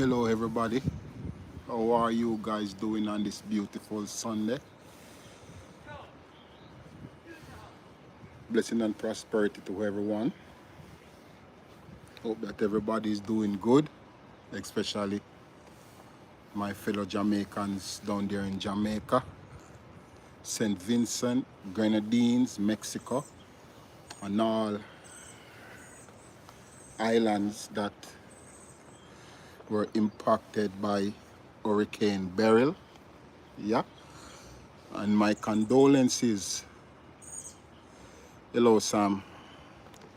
Hello everybody, how are you guys doing on this beautiful Sunday? Blessing and prosperity to everyone. Hope that everybody is doing good, especially my fellow Jamaicans down there in Jamaica, St. Vincent, Grenadines, Mexico, and all islands that were impacted by Hurricane Beryl. Yeah, and my condolences. Hello Sam,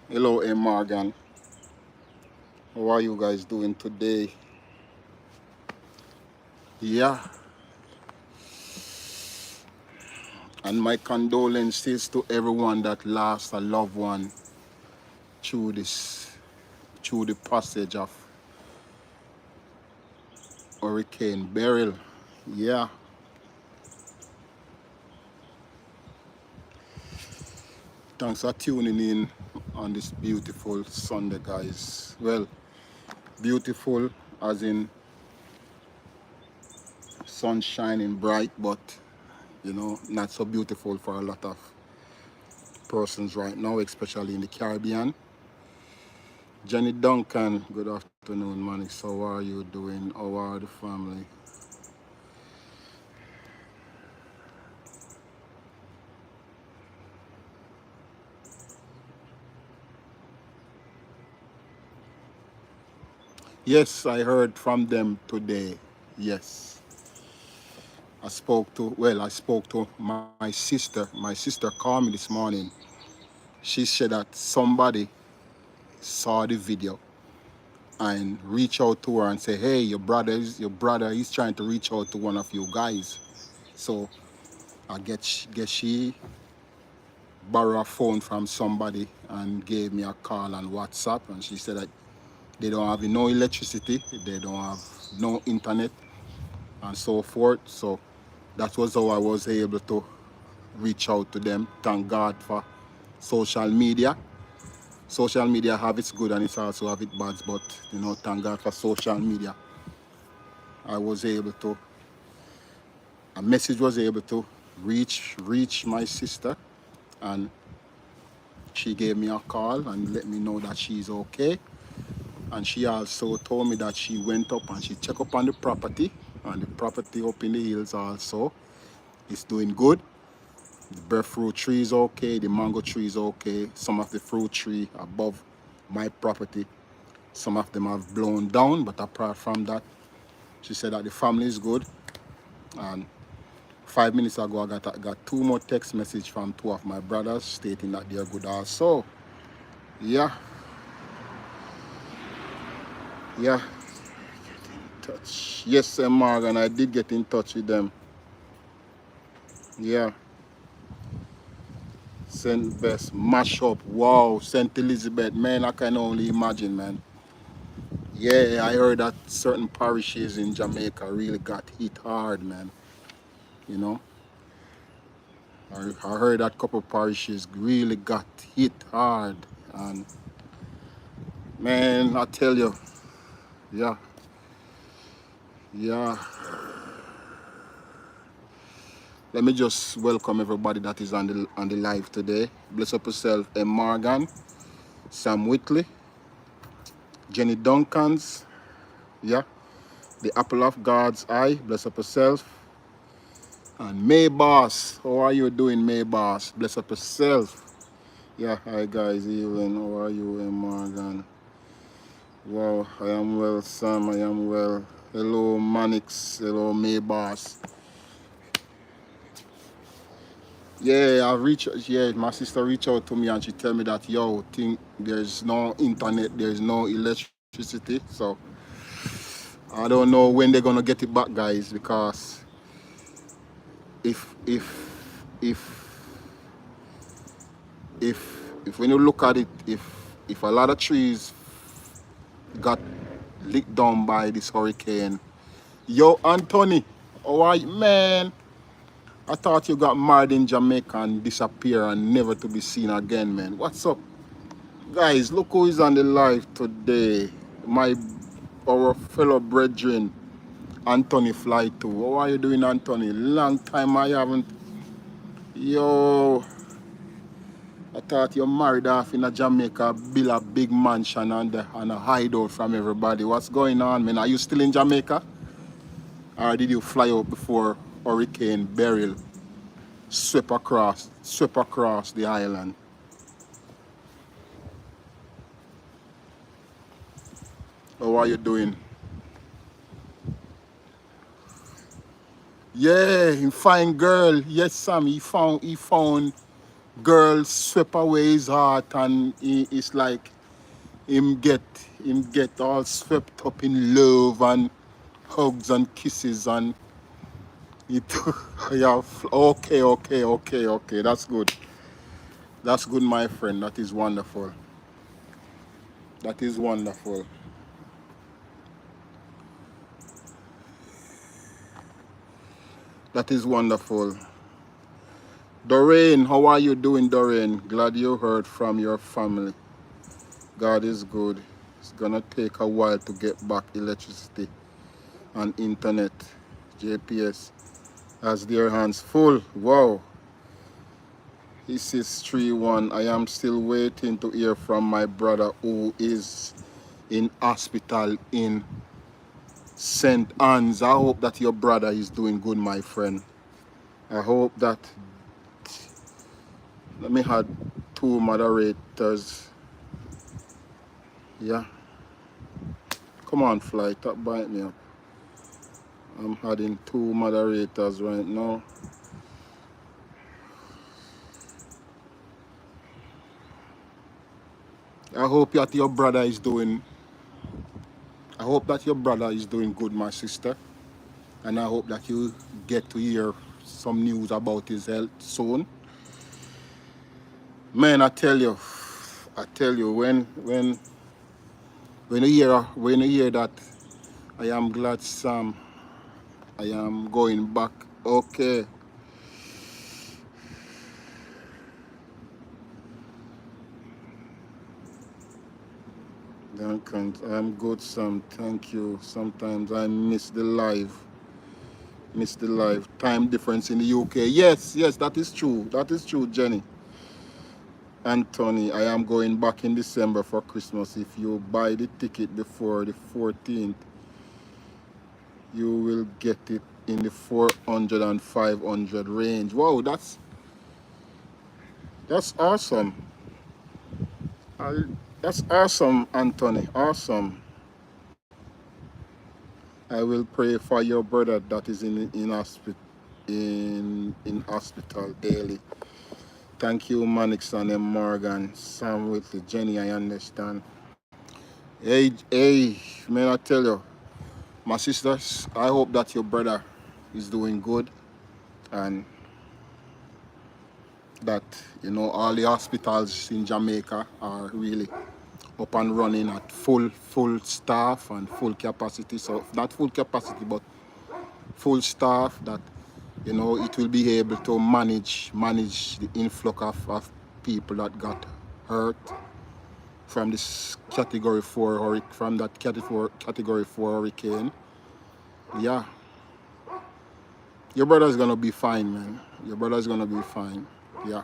hello A. Morgan. How are you guys doing today? Yeah, and my condolences to everyone that lost a loved one through the passage of Hurricane Beryl. Yeah, thanks for tuning in on this beautiful Sunday, guys. Well, beautiful as in sun shining bright, but not so beautiful for a lot of persons right now, especially in the Caribbean. Jenny Duncan, good afternoon, Manix. How are you doing? How are the family? Yes, I heard from them today. Yes. I spoke to my sister. My sister called me this morning. She said that somebody saw the video and reached out to her and said, hey, your brother is trying to reach out to one of you guys. So I guess she borrowed a phone from somebody and gave me a call on WhatsApp, and she said that they don't have no electricity, they don't have no internet and so forth. So that was how I was able to reach out to them. Thank God for social media. Social media have its good and it's also have its bad, but thank God for social media. I was able to, a message was able to reach my sister, and she gave me a call and let me know that she's okay. And she also told me that she went up and she checked up on the property, and the property up in the hills also is doing good. The breadfruit tree is okay, the mango tree is okay. Some of the fruit tree above my property, some of them have blown down, but apart from that, she said that the family is good. And 5 minutes ago, I got two more text messages from two of my brothers stating that they're good also. Yeah, yeah. Touch. Yes, Morgan, I did get in touch with them. Yeah. St. Best mash up. Wow, St. Elizabeth, man, I can only imagine, man. Yeah, I heard that certain parishes in Jamaica really got hit hard, man. You know, I heard that couple parishes really got hit hard, and man, I tell you, yeah, yeah. Let me just welcome everybody that is on the live today. Bless up yourself, M. Morgan, Sam Whitley, Jenny Duncans, yeah, the apple of God's eye. Bless up yourself. And May Boss, how are you doing, May Boss? Bless up yourself. Yeah, hi guys, Evelyn, how are you, M. Morgan? Wow, I am well, Sam, I am well. Hello, Manix, hello, May Boss. Yeah, my sister reached out to me and she tell me that, yo, there's no internet, there's no electricity. So I don't know when they're gonna get it back, guys, because if if if if when you look at it, if a lot of trees got licked down by this hurricane, yo, Anthony, how are you, man? I thought you got married in Jamaica and disappear and never to be seen again, man. What's up? Guys, look who is on the live today. My our fellow brethren, Anthony Fly too. How are you doing, Anthony? Long time I haven't. Yo, I thought you married off in a Jamaica, build a big mansion and a hideout from everybody. What's going on, man? Are you still in Jamaica? Or did you fly out before Hurricane Beryl swept across the island? How are you doing? Yeah, he find girl. Yes, Sam. He found girl swept away his heart, and it's like him get all swept up in love and hugs and kisses and it. Yeah. Okay. That's good. That's good, my friend. That is wonderful. That is wonderful. That is wonderful. Doreen, how are you doing, Doreen? Glad you heard from your family. God is good. It's gonna take a while to get back electricity and internet. JPS has their hands full. Wow. He says 3-1. I am still waiting to hear from my brother who is in hospital in St. Anne's. I hope that your brother is doing good, my friend. I hope that. Let me add 2 moderators. Yeah. Come on, Fly. Top bite me up. I'm adding 2 moderators right now. I hope that your brother is doing. I hope that your brother is doing good, my sister. And I hope that you get to hear some news about his health soon. Man, I tell you, when you hear that, I am glad, Sam. I am going back. Okay. I'm good, Sam. Thank you. Sometimes I miss the live. Time difference in the UK. Yes, that is true. That is true, Jenny. Anthony, I am going back in December for Christmas. If you buy the ticket before the 14th, you will get it in the 400 and 500 range. Wow, that's awesome. That's awesome, Anthony. Awesome. I will pray for your brother that is in hospital daily. Thank you, Manixon and Morgan, Sam Whitley, Jenny. I understand. Hey, man, I tell you, my sisters, I hope that your brother is doing good and that all the hospitals in Jamaica are really up and running at full staff and full capacity. So not full capacity, but full staff, that it will be able to manage the influx of people that got hurt from this category 4 from that category 4 hurricane. Yeah, your brother's gonna be fine, man. Your brother's gonna be fine. Yeah.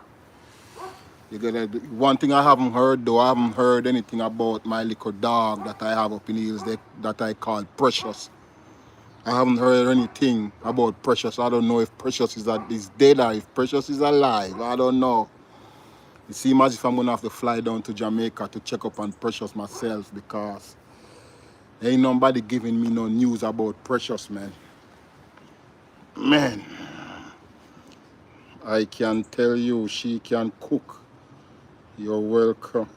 One thing I haven't heard, though, I haven't heard anything about my little dog that I have up in the hills that I call Precious. I haven't heard anything about Precious. I don't know if Precious is dead or if Precious is alive. I don't know. It seems as if I'm gonna have to fly down to Jamaica to check up on Precious myself, because ain't nobody giving me no news about Precious, man. Man, I can tell you she can cook. You're welcome.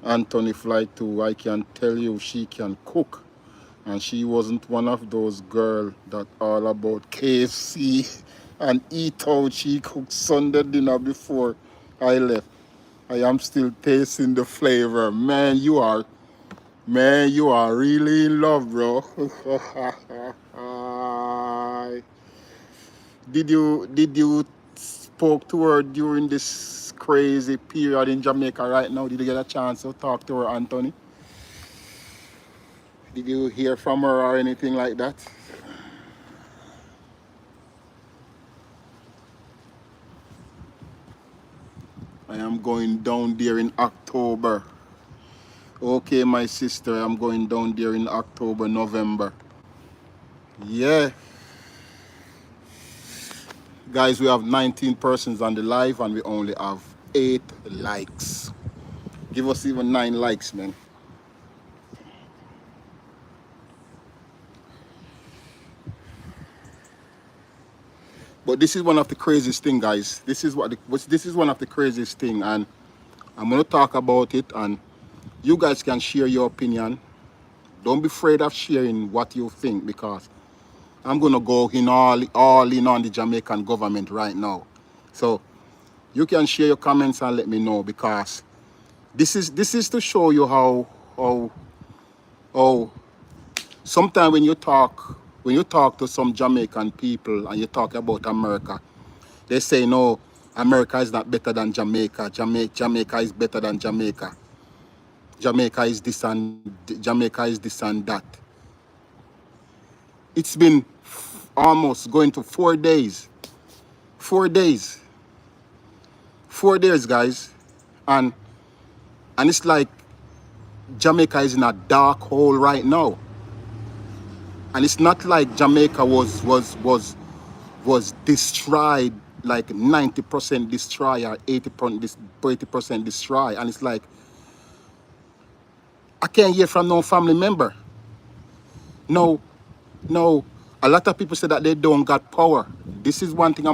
Anthony Fly too. I can tell you she can cook. And she wasn't one of those girls that all about KFC and eat out. She cooked Sunday dinner before I left. I am still tasting the flavor. Man, you are really in love, bro. Did you spoke to her during this crazy period in Jamaica right now? Did you get a chance to talk to her, Anthony? Did you hear from her or anything like that? I am going down there in October. Okay, my sister, I'm going down there in October, November. Yeah. Guys, we have 19 persons on the live and we only have 8 likes. Give us even 9 likes, man. But this is one of the craziest thing, guys. This is one of the craziest thing, and I'm gonna talk about it, and you guys can share your opinion. Don't be afraid of sharing what you think, because I'm gonna go in all in on the Jamaican government right now. So you can share your comments and let me know, because this is to show you how sometimes when you talk to some Jamaican people and you talk about America, they say no, America is not better than Jamaica. Jamaica is better than Jamaica. Jamaica is this and that. It's been almost going to 4 days. 4 days. 4 days, guys. And it's like Jamaica is in a dark hole right now. And it's not like Jamaica was destroyed, like 90% destroy or 80% destroy. And it's like, I can't hear from no family member. No, no. A lot of people say that they don't got power. This is one thing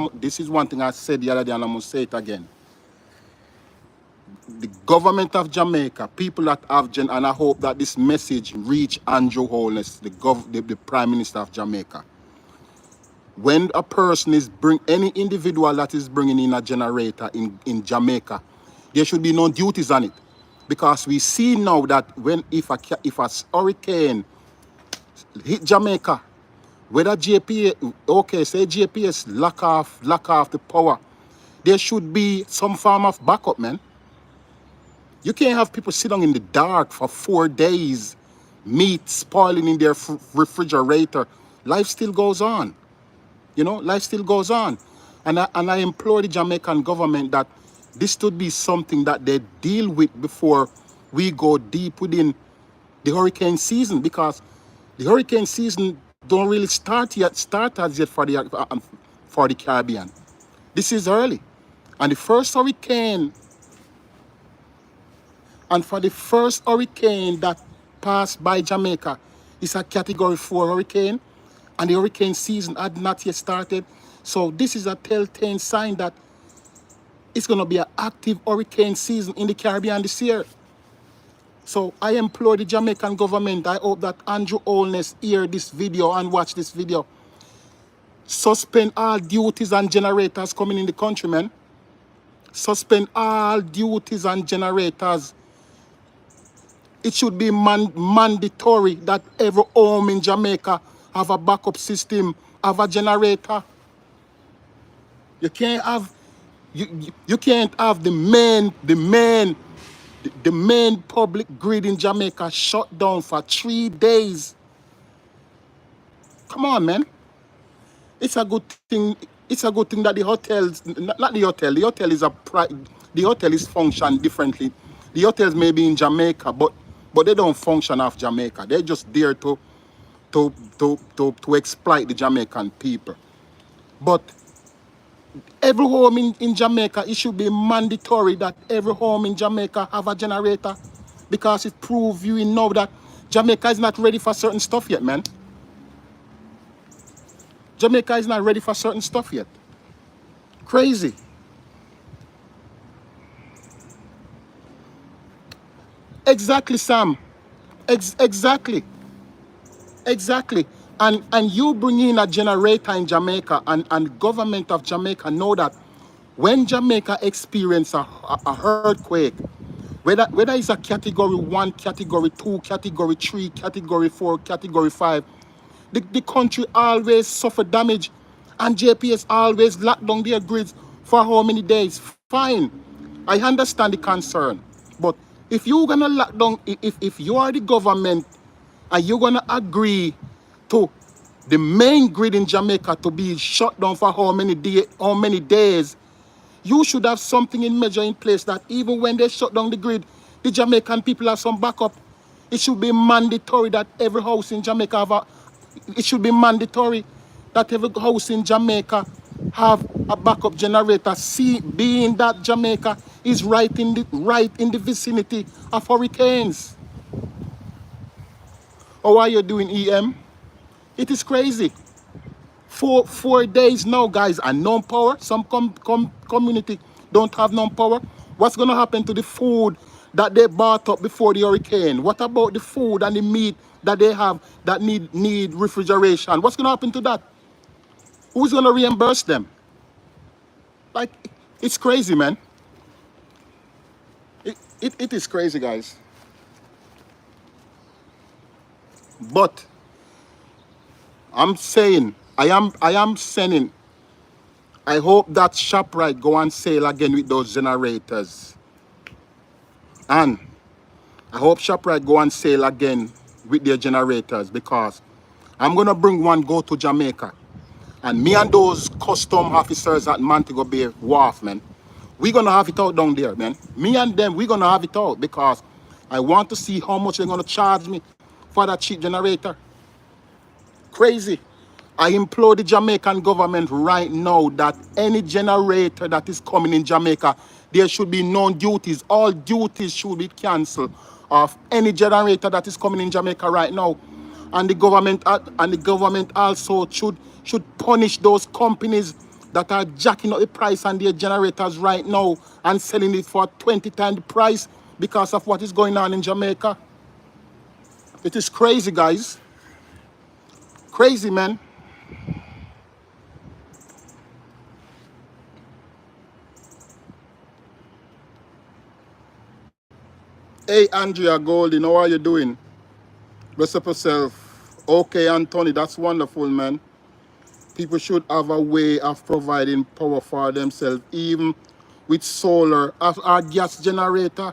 I said the other day, and I'm gonna say it again. The government of Jamaica, people that have and I hope that this message reach Andrew Holness, the Prime Minister of Jamaica. When a person is any individual that is bringing in a generator in Jamaica, there should be no duties on it, because we see now that if a hurricane hit Jamaica, whether JPA, okay, say JPS lock off the power, there should be some form of backup, man. You can't have people sit down in the dark for 4 days, meat spoiling in their refrigerator. Life still goes on. You know, life still goes on. And I implore the Jamaican government that this should be something that they deal with before we go deep within the hurricane season, because the hurricane season don't really start as yet for the Caribbean. This is early. And the first hurricane, and for the first hurricane that passed by Jamaica, it's a Category 4 hurricane, and the hurricane season had not yet started. So this is a telltale sign that it's going to be an active hurricane season in the Caribbean this year. So I implore the Jamaican government, I hope that Andrew Holness hear this video and watch this video. Suspend all duties and generators coming in the country, man. Suspend all duties and generators. It should be mandatory that every home in Jamaica have a backup system, have a generator. You can't have you can't have the main public grid in Jamaica shut down for 3 days. Come on, man. It's a good thing. It's a good thing that the hotels, not the hotel. The hotel is the hotel is function differently. The hotels may be in Jamaica, but they don't function off Jamaica. They're just there to exploit the Jamaican people. But every home in Jamaica, it should be mandatory that every home in Jamaica have a generator, because it proves you know that Jamaica is not ready for certain stuff yet, man. Jamaica is not ready for certain stuff yet. Crazy. Exactly, Sam. Exactly. And you bring in a generator in Jamaica, and government of Jamaica know that when Jamaica experience a earthquake, whether it's a Category 1, Category 2, Category 3, Category 4, Category 5, the country always suffer damage, and JPS always lock down their grids for how many days? Fine, I understand the concern, but if you're gonna lock down, if you are the government Are you gonna agree to the main grid in Jamaica to be shut down for how many days? You should have something in measure in place that even when they shut down the grid, the Jamaican people have some backup. It should be mandatory that every house in Jamaica have a, it should be mandatory that every house in Jamaica have a backup generator. See, being that Jamaica is right in the vicinity of hurricanes. How are you doing, EM? It is crazy. Four days now, guys, and no power. Some community don't have no power. What's gonna happen to the food that they bought up before the hurricane? What about the food and the meat that they have that need refrigeration? What's gonna happen to that? Who's gonna reimburse them? Like, it's crazy, man. It is crazy, guys. But I'm saying, I am saying, I hope that ShopRite go on sale again with those generators. And I hope ShopRite go on sale again with their generators, because I'm gonna bring one go to Jamaica. And me and those custom officers at Montego Bay Wharf, man, we're gonna have it out down there, man. Me and them, we're gonna have it out, because I want to see how much they're gonna charge me for that cheap generator. Crazy. I implore the Jamaican government right now that any generator that is coming in Jamaica, there should be no duties. All duties should be cancelled of any generator that is coming in Jamaica right now. And the government also should punish those companies that are jacking up the price on their generators right now and selling it for 20 times the price because of what is going on in Jamaica. It is crazy, guys. Crazy, man. Hey, Andrea Golding, how are you doing? Bless up yourself. Okay, Anthony, that's wonderful, man. People should have a way of providing power for themselves, even with solar or gas generator.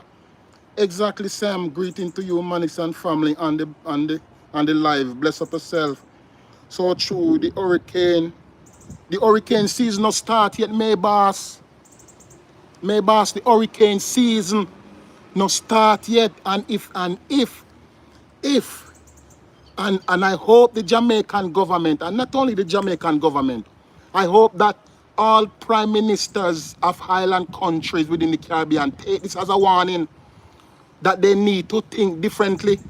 Exactly, Sam. Greeting to you, Manix and family, and the live. Bless up yourself. So true. The hurricane season not start yet, May boss. May boss, the hurricane season not start yet. And if and I hope the Jamaican government, and not only the Jamaican government, I hope that all prime ministers of island countries within the Caribbean take this as a warning that they need to think differently,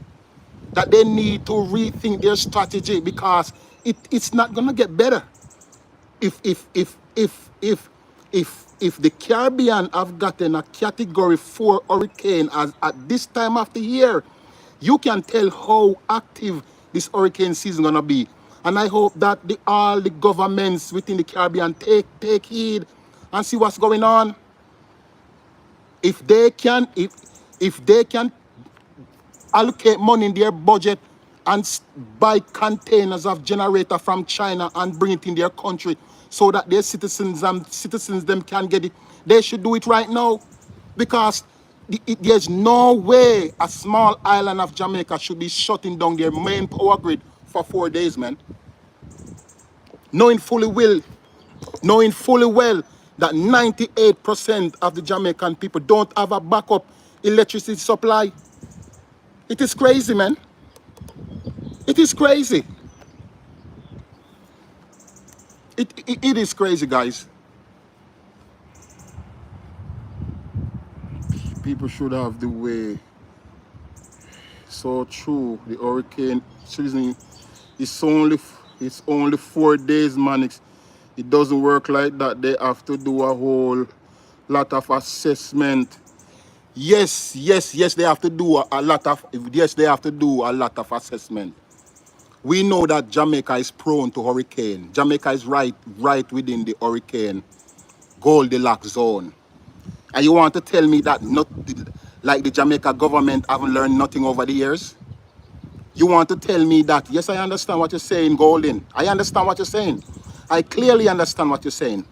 that they need to rethink their strategy, because it's not gonna get better. If the Caribbean have gotten a category 4 hurricane as at this time of the year, you can tell how active this hurricane season gonna be. And I hope that all the governments within the Caribbean take heed and see what's going on. If they can allocate money in their budget and buy containers of generator from China and bring it in their country so that their citizens them can get it, they should do it right now, because there's no way a small island of Jamaica should be shutting down their main power grid for 4 days, man. Knowing fully well that 98% of the Jamaican people don't have a backup electricity supply. It is crazy, man. It is crazy. It is crazy, guys. People should have the way. So true. The hurricane season it's only 4 days, man. It doesn't work like that. They have to do a whole lot of assessment. Yes, they have to do a lot of assessment. We know that Jamaica is prone to hurricane. Jamaica is right within the hurricane Goldilocks zone. And you want to tell me that not like the Jamaica government haven't learned nothing over the years? You want to tell me that? Yes, I understand what you're saying, Golden. I understand what you're saying. I clearly understand what you're saying.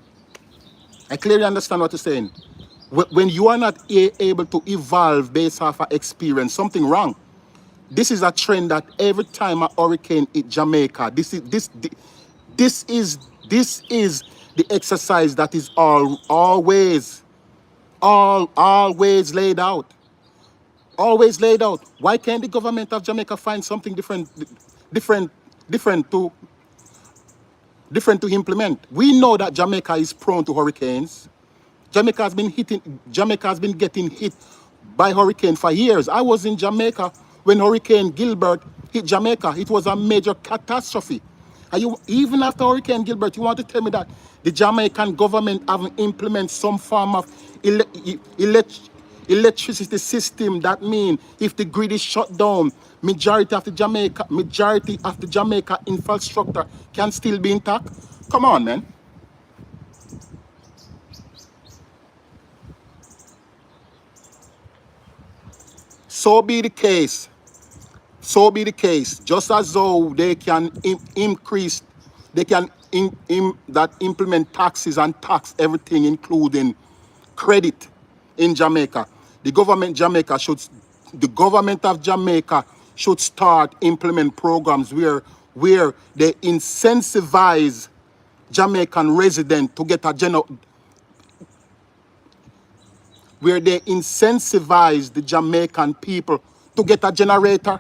When you are not able to evolve based off of experience, something wrong. This is a trend that every time a hurricane hit Jamaica, this is this is the exercise that is always laid out. Always laid out. Why can't the government of Jamaica find something different, different to different to implement? We know that Jamaica is prone to hurricanes. Jamaica has been getting hit by hurricane for years. I was in Jamaica when Hurricane Gilbert hit Jamaica. It was a major catastrophe. And you, even after Hurricane Gilbert, you want to tell me that the Jamaican government haven't implemented some form of electricity system that means if the grid is shut down, majority of the Jamaica infrastructure can still be intact? Come on, man. So be the case. So be the case. Just as though they can increase, they can implement taxes and tax everything, including credit in Jamaica. The government of Jamaica should start implement programs where they incentivize Jamaican residents to get a where they incentivize the Jamaican people to get a generator,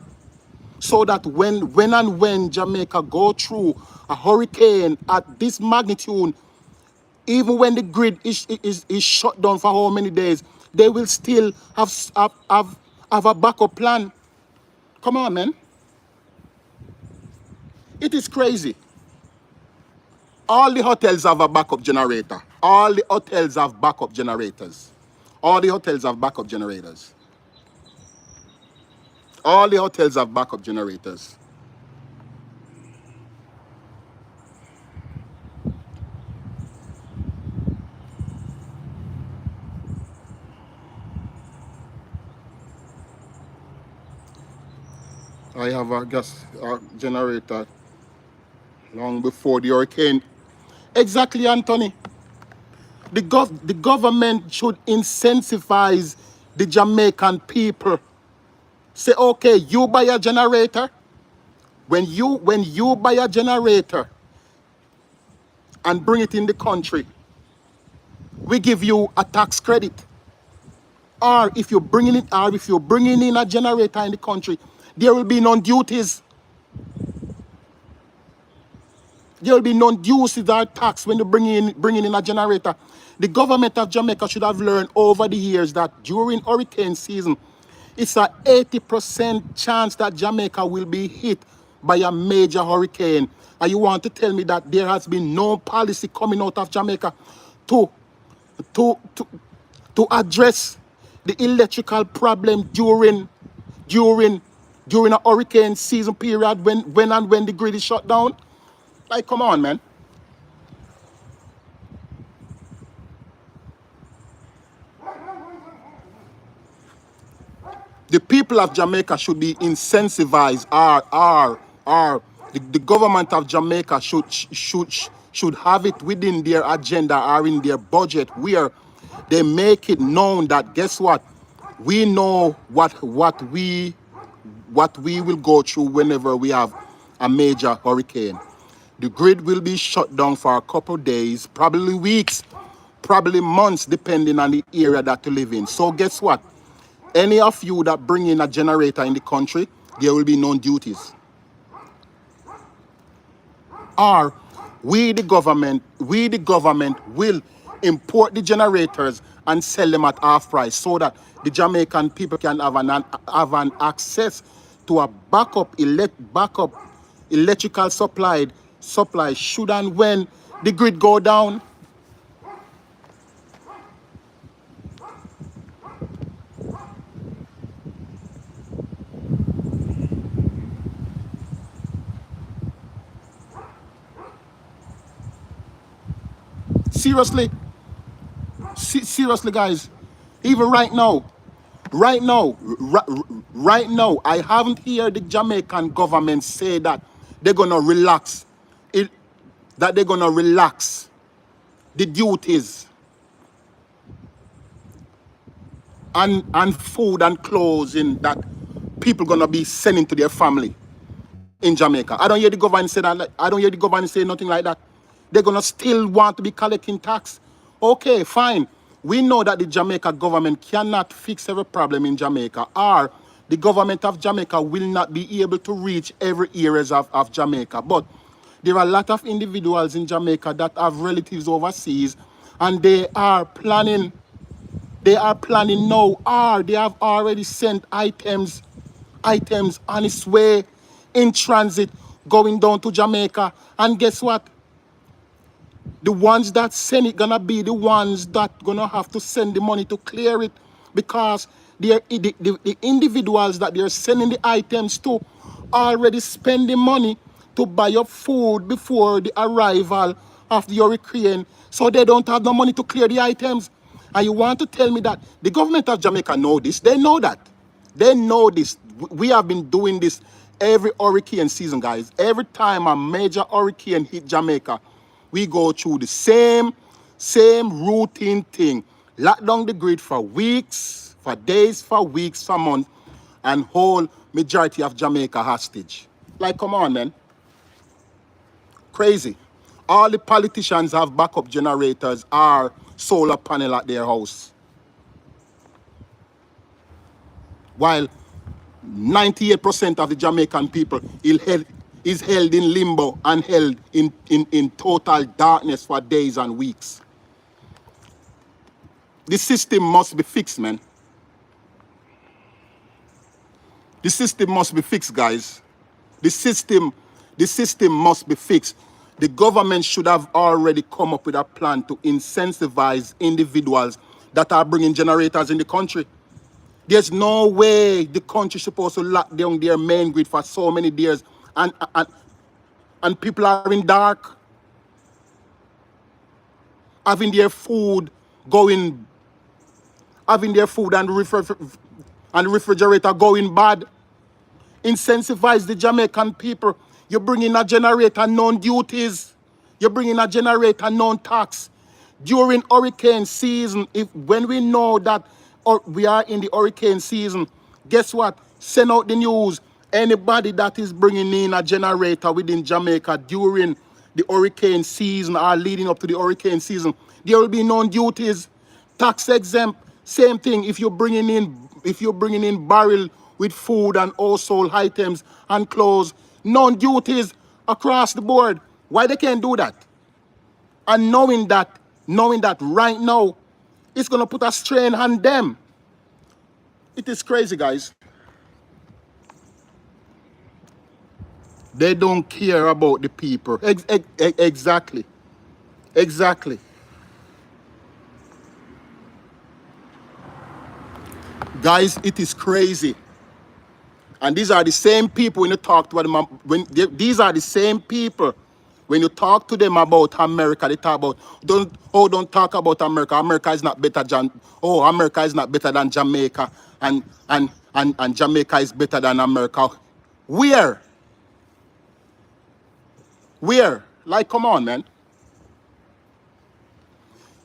so that when Jamaica go through a hurricane at this magnitude, even when the grid is shut down for how many days, they will still have a backup plan. Come on, man. It is crazy. All the hotels have a backup generator. All the hotels have backup generators. All the hotels have backup generators. All the hotels have backup generators. I have a gas generator long before the hurricane. Exactly, Anthony. The government should incentivize the Jamaican people. Say, okay, you buy a generator. When you buy a generator and bring it in the country, we give you a tax credit. Or if you're bringing in a generator in the country, there will be no duties. There will be no duties or tax when you bringing in a generator. The government of Jamaica should have learned over the years that during hurricane season, it's a 80% chance that Jamaica will be hit by a major hurricane. And you want to tell me that there has been no policy coming out of Jamaica to to to, to address the electrical problem during during a hurricane season period when the grid is shut down? Like, come on, man. The people of Jamaica should be incentivized. The government of Jamaica should have it within their agenda or in their budget, where they make it known that, guess what, we know what we will go through whenever we have a major hurricane. The grid will be shut down for a couple of days, probably weeks, probably months, depending on the area that you live in. So guess what? Any of you that bring in a generator in the country, there will be no duties. Or we the government will import the generators and sell them at half price, so that the Jamaican people can have an access to a backup electrical supply should and when the grid go down. Seriously, seriously, guys. Even right now, I haven't heard the Jamaican government say that they're gonna relax it, that they're gonna relax the duties and food and clothing that people gonna be sending to their family in Jamaica? I don't hear the government say that. I don't hear the government say nothing like that. They're gonna still want to be collecting tax. Okay, fine. We know that the Jamaica government cannot fix every problem in Jamaica, or the government of Jamaica will not be able to reach every areas of Jamaica. But there are a lot of individuals in Jamaica that have relatives overseas, and they are planning now, or they have already sent items on its way in transit going down to Jamaica. And guess what? The ones that send it gonna be the ones that gonna have to send the money to clear it, because the individuals that they're sending the items to already spend the money to buy up food before the arrival of the hurricane, so they don't have no money to clear the items. And you want to tell me that the government of Jamaica know this? They know that. They know this. We have been doing this every hurricane season, guys. Every time a major hurricane hit Jamaica, we go through the same routine thing. Lock down the grid for weeks, for days, for weeks, for months, and hold majority of Jamaica hostage. Like, come on, man. Crazy. All the politicians have backup generators or solar panel at their house, while 98% of the Jamaican people is held in limbo and held in total darkness for days and weeks. The system must be fixed, man. The system must be fixed, guys. The system must be fixed. The government should have already come up with a plan to incentivize individuals that are bringing generators in the country. There's no way the country is supposed to lock down their main grid for so many years, and people are in dark, having their food and the refrigerator going bad. Incentivize the Jamaican people. You bring in a generator, non-duties. You bring in a generator, non-tax. During hurricane season, when we know that we are in the hurricane season, guess what? Send out the news. Anybody that is bringing in a generator within Jamaica during the hurricane season or leading up to the hurricane season, there will be non-duties, tax exempt. Same thing if you're bringing in barrel with food and household items and clothes, non-duties across the board. Why they can't do that? And knowing that right now, it's gonna put a strain on them. It is crazy, guys. They don't care about the people. Exactly. Guys, it is crazy. And these are the same people when you talk to them, these are the same people when you talk to them about America, they talk about, don't talk about America. America is not better than, America is not better than Jamaica, and Jamaica is better than America. Where? Like, come on, man.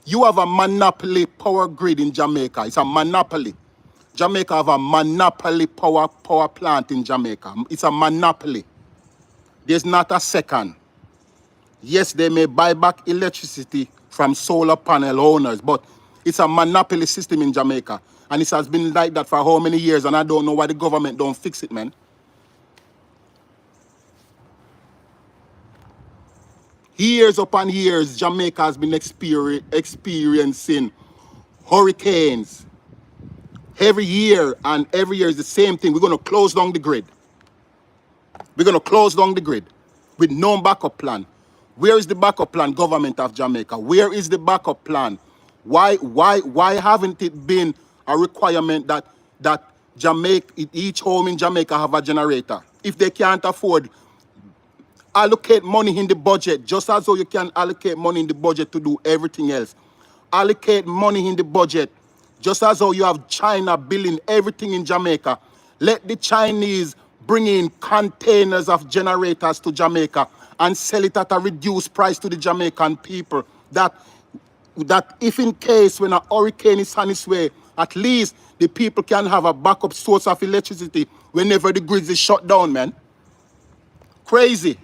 You have a monopoly power grid in Jamaica. It's a monopoly. Jamaica have a monopoly power plant in Jamaica. It's a monopoly. There's not a second. Yes, they may buy back electricity from solar panel owners, but it's a monopoly system in Jamaica. And it has been like that for how many years, and I don't know why the government don't fix it, man. Years upon years, Jamaica has been experiencing hurricanes. Every year, and every year is the same thing. We're going to close down the grid. We're going to close down the grid with no backup plan. Where is the backup plan, government of Jamaica? Where is the backup plan? Why haven't it been a requirement that each home in Jamaica have a generator? If they can't afford, allocate money in the budget, just as though you can allocate money in the budget to do everything else. Allocate money in the budget, just as though you have China building everything in Jamaica. Let the Chinese bring in containers of generators to Jamaica and sell it at a reduced price to the Jamaican people. That if in case when a hurricane is on its way At least the people can have a backup source of electricity whenever the grid is shut down, man. Crazy.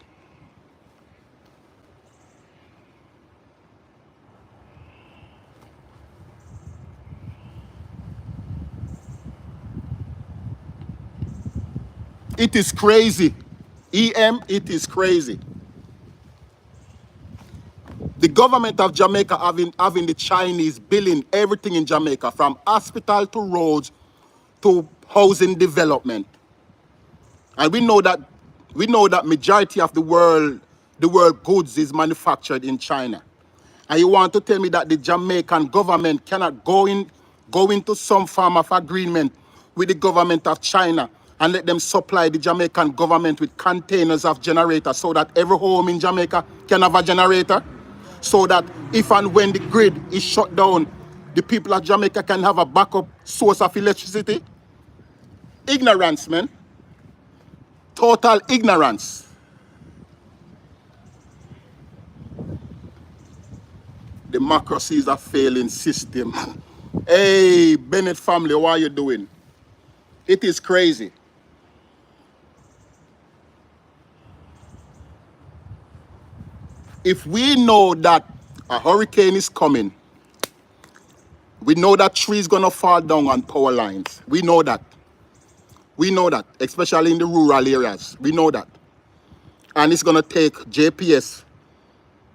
It is crazy. EM, it is crazy. The government of Jamaica having the Chinese building everything in Jamaica, from hospital to roads to housing development. And we know that majority of the world goods is manufactured in China. And you want to tell me that the Jamaican government cannot go into some form of agreement with the government of China and let them supply the Jamaican government with containers of generators so that every home in Jamaica can have a generator? So that if and when the grid is shut down, the people of Jamaica can have a backup source of electricity? Ignorance, man. Total ignorance. Democracy is a failing system. Hey, Bennett family, what are you doing? It is crazy. If we know that a hurricane is coming, we know that trees gonna fall down on power lines. We know that. We know that, especially in the rural areas. We know that. And it's gonna take JPS,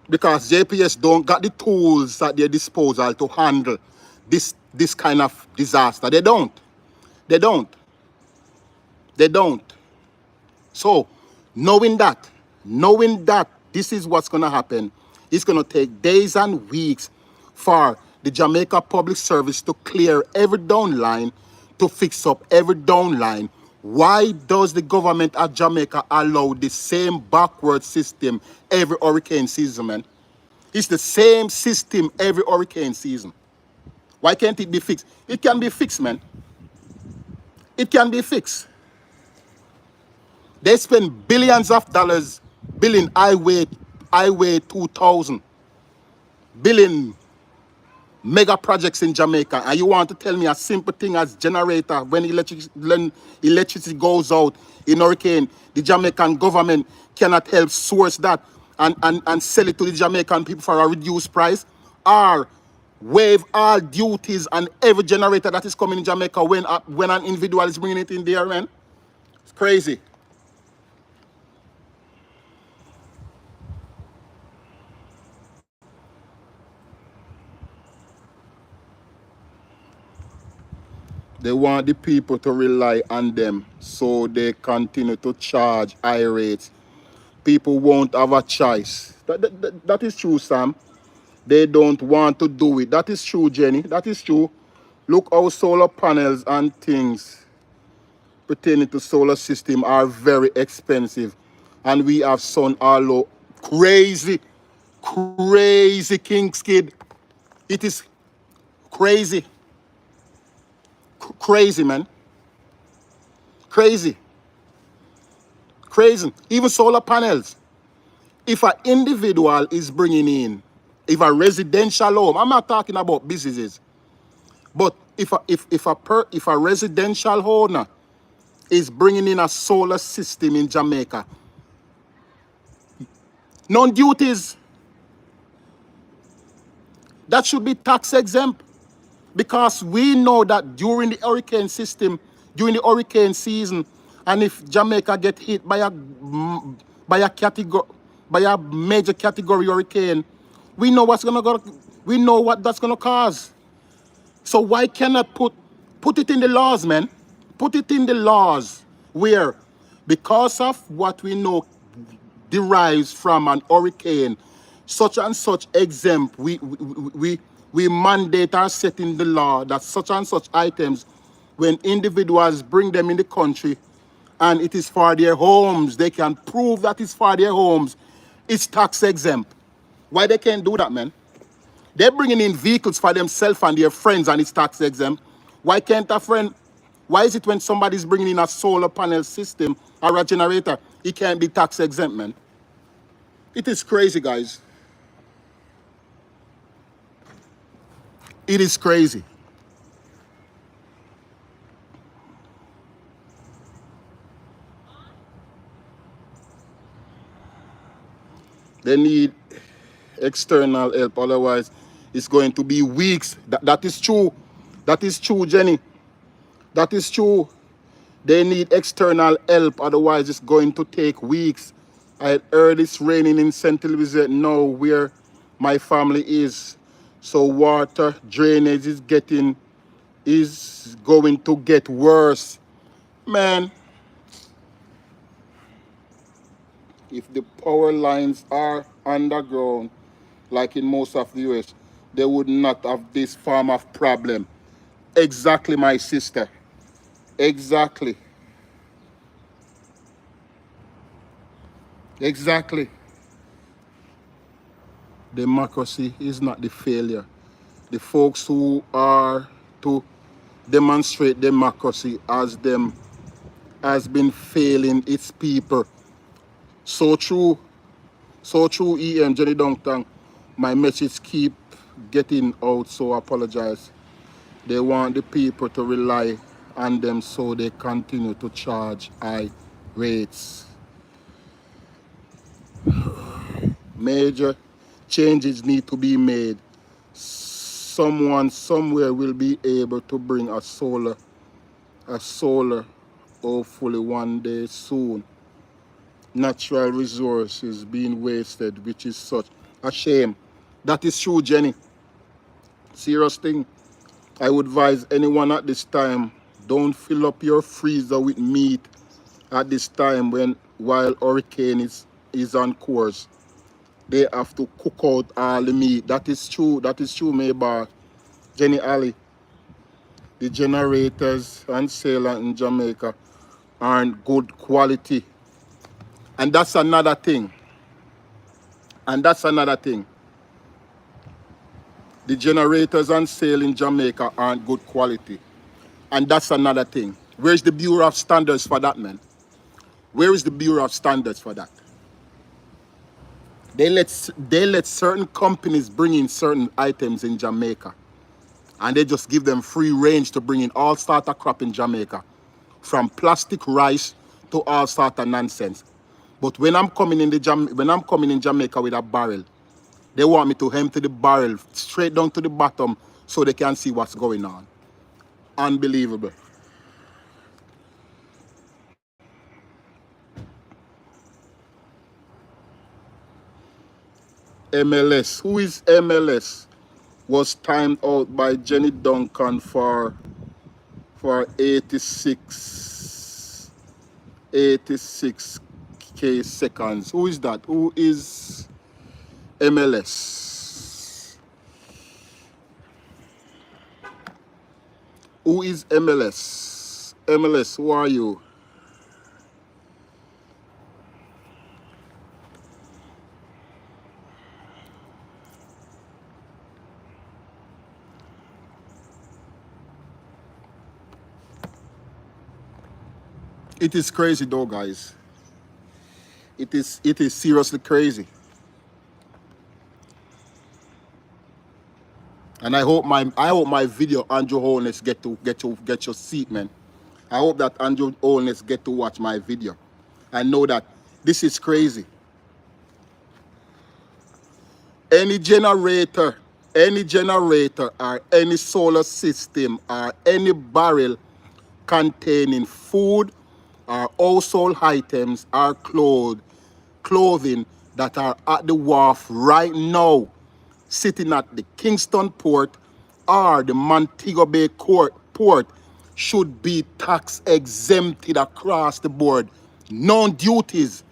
because JPS don't got the tools at their disposal to handle this kind of disaster. They don't. They don't. They don't. So, knowing that this is what's going to happen, it's going to take days and weeks for the Jamaica Public Service to clear every down line, to fix up every down line. Why does the government of Jamaica allow the same backward system every hurricane season, man? It's the same system every hurricane season. Why can't it be fixed? It can be fixed, man. It can be fixed. They spend billions of dollars building Highway 2000, building mega projects in Jamaica, and you want to tell me a simple thing as generator, when electricity goes out in hurricane, the Jamaican government cannot help source that and sell it to the Jamaican people for a reduced price, or waive all duties on every generator that is coming in Jamaica when an individual is bringing it in there, man? It's crazy. They want the people to rely on them, so they continue to charge high rates. People won't have a choice. That is true, Sam. They don't want to do it. That is true, Jenny. That is true. Look how solar panels and things pertaining to solar system are very expensive. And we have sun all over. Crazy, crazy King's Kid. It is crazy. Crazy, man. Crazy. Crazy. Even solar panels. If an individual is bringing in, if a residential home, I'm not talking about businesses, but if a residential owner is bringing in a solar system in Jamaica, non-duties, that should be tax exempt, because we know that during the hurricane season, and if Jamaica get hit by a major category hurricane, we know what that's gonna cause. So why cannot put it in the laws, man? Put it in the laws where, because of what we know derives from an hurricane, such and such exempt, we mandate or set in the law that such and such items, when individuals bring them in the country and it is for their homes, they can prove that it's for their homes, it's tax exempt. Why they can't do that, man? They're bringing in vehicles for themselves and their friends and it's tax exempt. Why can't a friend, why is it when somebody's bringing in a solar panel system or a generator, it can't be tax exempt, man? It is crazy, guys. It is crazy. They need external help. Otherwise, it's going to be weeks. That is true. That is true, Jenny. That is true. They need external help. Otherwise, it's going to take weeks. I heard it's raining in St. Louis now where my family is. So water drainage is going to get worse. Man, if the power lines are underground, like in most of the US, they would not have this form of problem. Exactly, my sister. Exactly. Exactly. Democracy is not the failure. The folks who are to demonstrate democracy has been failing its people. So true. So true, EM, Jenny Dongtang. My message keep getting out, so I apologize. They want the people to rely on them, so they continue to charge high rates. Major changes need to be made. Someone somewhere will be able to bring a solar, hopefully one day soon. Natural resources being wasted, which is such a shame. That is true, Jenny. Serious thing. I would advise anyone at this time, don't fill up your freezer with meat at this time while hurricane is on course. They have to cook out all the meat. That is true. That is true, Maybar. Jenny Alley. The generators and sailor in Jamaica aren't good quality. And that's another thing. And that's another thing. The generators on sale in Jamaica aren't good quality. And that's another thing. Where's the Bureau of Standards for that, man? Where is the Bureau of Standards for that? They let certain companies bring in certain items in Jamaica. And they just give them free range to bring in all sort of crop in Jamaica. From plastic rice to all sort of nonsense. But when I'm coming in Jamaica with a barrel, they want me to empty the barrel straight down to the bottom so they can see what's going on. Unbelievable. MLS. Who is MLS? Was timed out by Jenny Duncan for 86k seconds. Who is that? Who is MLS? Who is MLS? MLS, who are you? It is crazy though, guys. It is seriously crazy. And I hope my video Andrew Holness get your seat, man. I hope that Andrew Holness get to watch my video. I know that this is crazy. Any generator or any solar system or any barrel containing food or household items or clothing that are at the wharf right now, sitting at the Kingston port or the Montego Bay port, should be tax exempted across the board. No duties.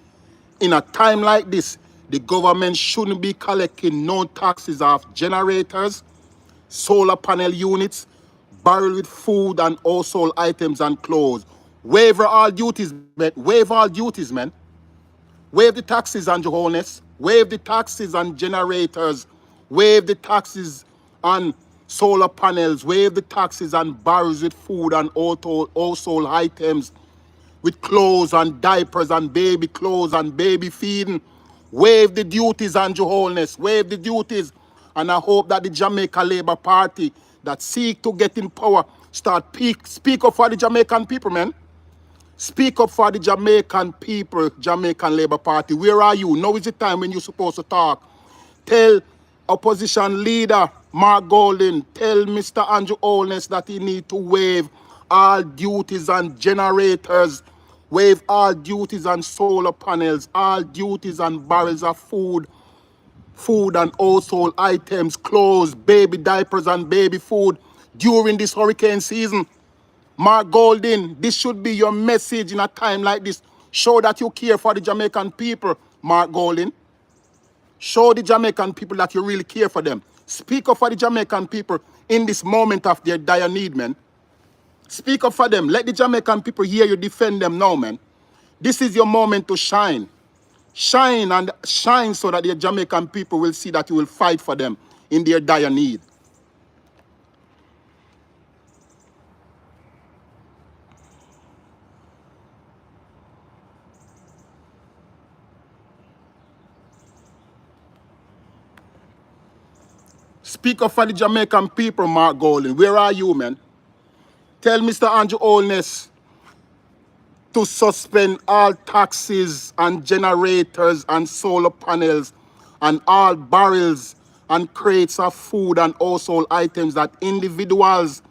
In a time like this, the government shouldn't be collecting no taxes off generators, solar panel units, barrel with food and household items and clothes. Waive all duties, man. Waive all duties, man. Waive the taxes on Johannes. Waive the taxes on generators. Waive the taxes on solar panels. Waive the taxes on barrels with food and household items, with clothes and diapers and baby clothes and baby feeding. Waive the duties on Johannes. Waive the duties. And I hope that the Jamaica Labour Party that seek to get in power start speak up for the Jamaican people, man. Speak up for the Jamaican people, Jamaican Labour Party. Where are you? Now is the time when you're supposed to talk. Tell opposition leader Mark Golding, tell Mr. Andrew Holness that he need to waive all duties on generators, waive all duties on solar panels, all duties on barrels of food and household items, clothes, baby diapers and baby food during this hurricane season. Mark Golding, this should be your message in a time like this. Show that you care for the Jamaican people, Mark Golding. Show the Jamaican people that you really care for them. Speak up for the Jamaican people in this moment of their dire need, man. Speak up for them. Let the Jamaican people hear you defend them now, man. This is your moment to shine. Shine and shine so that the Jamaican people will see that you will fight for them in their dire need. Speak up for the Jamaican people, Mark Golding. Where are you, man? Tell Mr. Andrew Holness to suspend all taxes on generators and solar panels and all barrels and crates of food and household items that individuals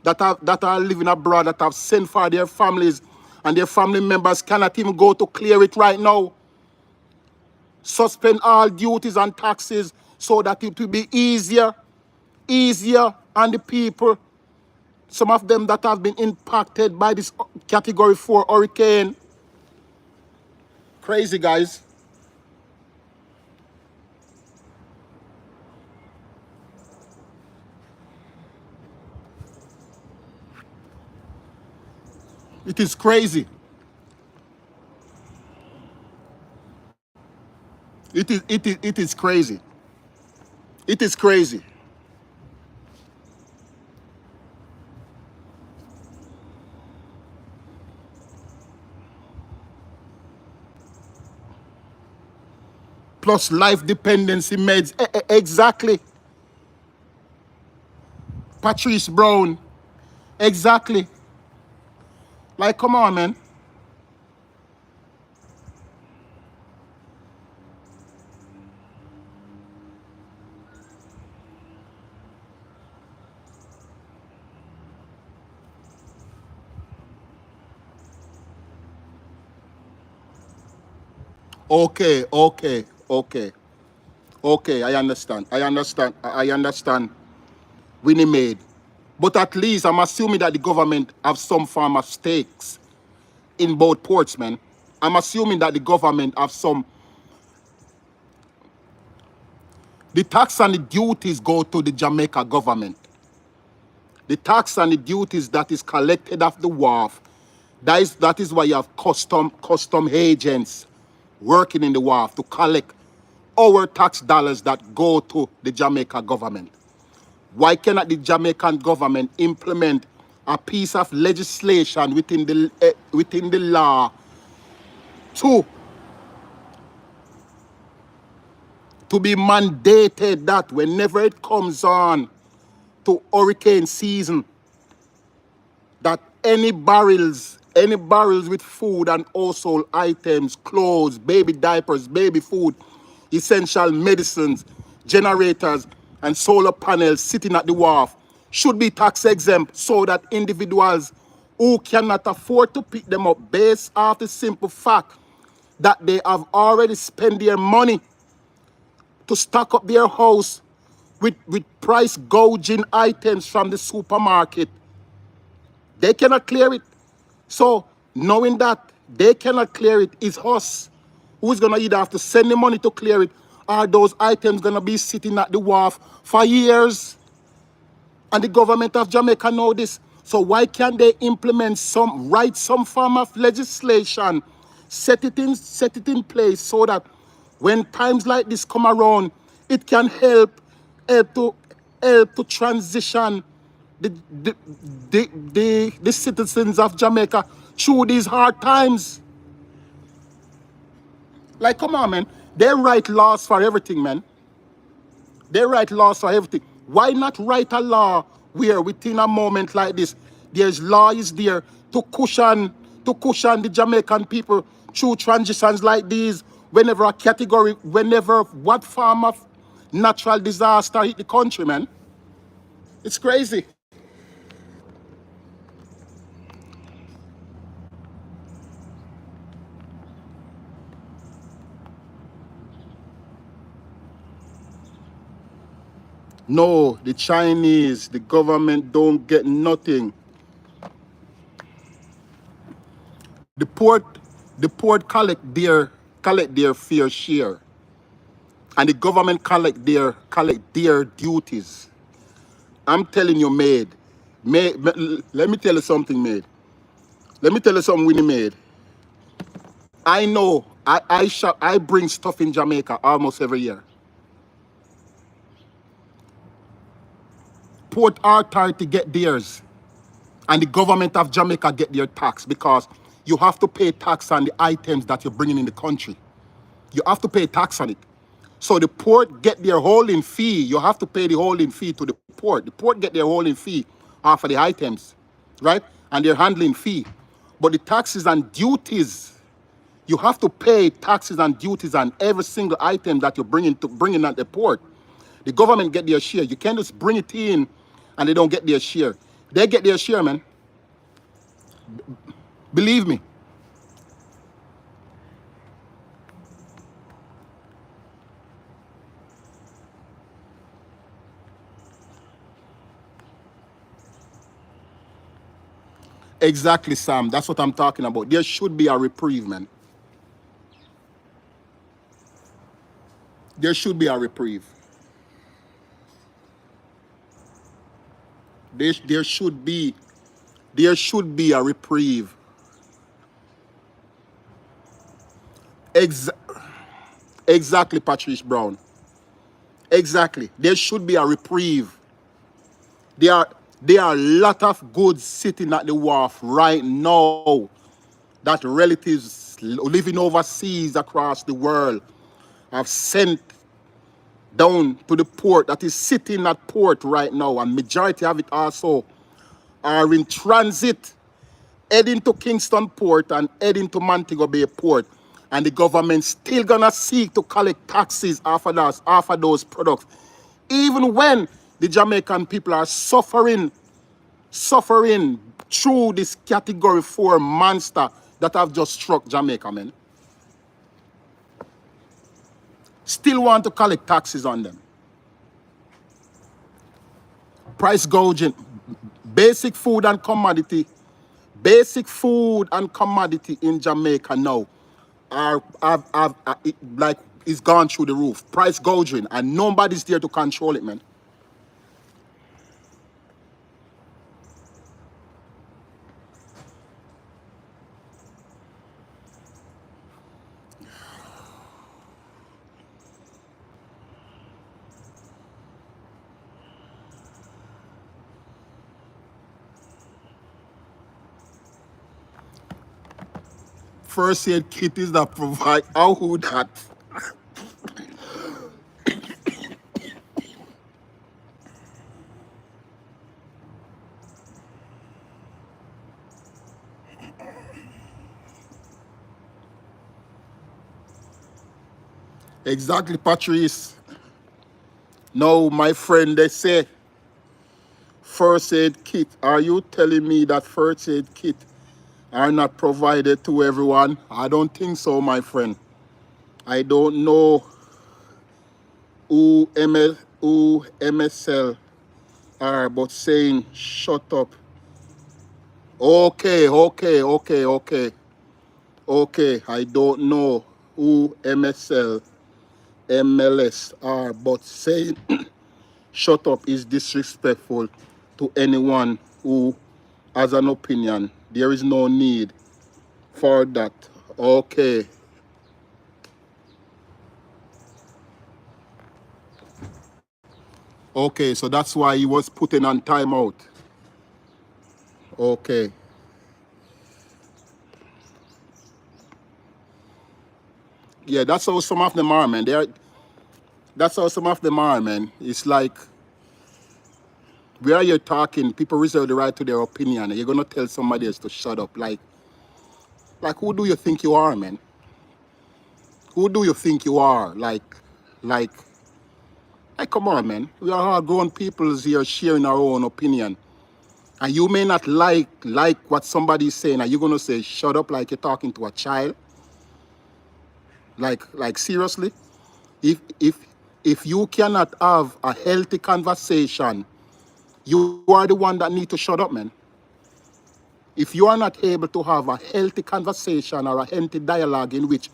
that are living abroad that have sent for their families and their family members cannot even go to clear it right now. Suspend all duties and taxes so that it will be easier on the people. Some of them that have been impacted by this Category 4 hurricane. Crazy, guys. It is crazy. It is crazy. It is crazy. Plus life dependency meds. Exactly. Patrice Brown. Exactly. Like, come on, man. Okay. Okay, I understand. I understand. Winnie made. But at least I'm assuming that the government have some form of stakes in both ports, man. I'm assuming that the government have some. The tax and the duties go to the Jamaica government. The tax and the duties that is collected off the wharf, that is why you have custom agents working in the wharf to collect our tax dollars that go to the Jamaica government. Why cannot the Jamaican government implement a piece of legislation within the law to be mandated that whenever it comes on to hurricane season, that any barrels with food and household items, clothes, baby diapers, baby food, essential medicines, generators, and solar panels sitting at the wharf should be tax exempt so that individuals who cannot afford to pick them up based off the simple fact that they have already spent their money to stock up their house with price gouging items from the supermarket. They cannot clear it. So knowing that they cannot clear it, is us who's gonna either have to send the money to clear it, or those items gonna be sitting at the wharf for years. And the government of Jamaica know this. So why can't they implement write some form of legislation, set it in place so that when times like this come around, it can help to transition the citizens of Jamaica through these hard times. Like, come on, man. They write laws for everything, man. They write laws for everything. Why not write a law where within a moment like this, there's law is there to to cushion the Jamaican people through transitions like these, whenever a category, whenever what form of natural disaster hit the country, man. It's crazy. No, the Chinese, the government don't get nothing. The port, the port collect their fair share, and the government collect their duties. I'm telling you, let me tell you something, maid. Let me tell you something, Winnie, maid. I know I bring stuff in Jamaica almost every year. Port Authority get theirs, and the government of Jamaica get their tax, because you have to pay tax on the items that you're bringing in the country. You have to pay tax on it. So the port get their holding fee. You have to pay the holding fee to the port. The port get their holding fee off of the items, right? And their handling fee. But the taxes and duties, you have to pay taxes and duties on every single item that you're bringing at the port. The government get their share. You can't just bring it in and they don't get their share. They get their share, man. Believe me. Exactly, Sam. That's what I'm talking about. There should be a reprieve, man. There should be a reprieve. There should be a reprieve. Ex exactly, Patrice Brown. Exactly. There should be a reprieve. There are a lot of goods sitting at the wharf right now that relatives living overseas across the world have sent down to the port, that is sitting at port right now, and majority of it also are in transit heading to Kingston Port and heading to Montego Bay Port. And the government still gonna seek to collect taxes off of those products, even when the Jamaican people are suffering through this category 4 monster that have just struck Jamaica, man. Still want to collect taxes on them. Price gouging, basic food and commodity in Jamaica now like it's gone through the roof. Price gouging, and nobody's there to control it, man. First aid kit is not provide. How would that? Exactly, Patrice. No, my friend, they say first aid kit. Are you telling me that first aid kit are not provided to everyone? I don't think so, my friend. I don't know who MSL are, but saying shut up. Okay. I don't know who MLS are, but saying shut up is disrespectful to anyone who has an opinion. There is no need for that. Okay. Okay, so that's why he was putting on timeout. Okay. Yeah, that's how some of them are, man. That's how some of them are, man. It's like, where you're talking, people reserve the right to their opinion, and you're gonna tell somebody else to shut up. Like, Like, who do you think you are, man? Who do you think you are? Like, come on, man. We are all grown people here sharing our own opinion. And you may not like what somebody's saying. Are you gonna say shut up like you're talking to a child? Like seriously? If you cannot have a healthy conversation, you are the one that need to shut up, man. If you are not able to have a healthy conversation or a healthy dialogue in which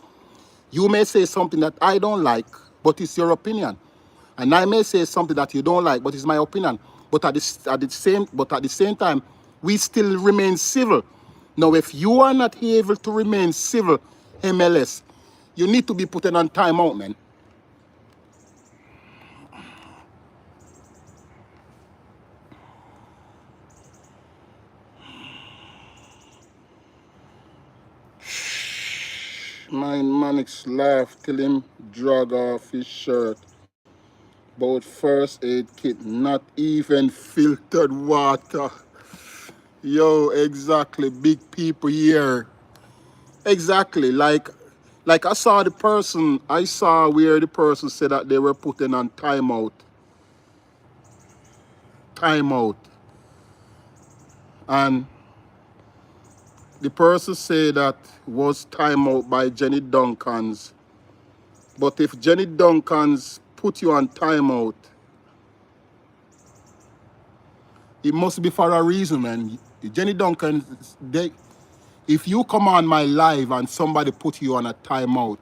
you may say something that I don't like, but it's your opinion. And I may say something that you don't like, but it's my opinion. But at the same time, we still remain civil. Now, if you are not able to remain civil, MLS, you need to be put on timeout, man. My Manix laughed till him drag off his shirt. About first aid kit, not even filtered water. Yo, exactly. Big people here. Exactly. Like I saw where the person said that they were putting on timeout. Timeout. And the person said that was timeout by Jenny Duncan's. But if Jenny Duncan's put you on timeout, it must be for a reason, man. Jenny Duncan, if you come on my live and somebody put you on a timeout,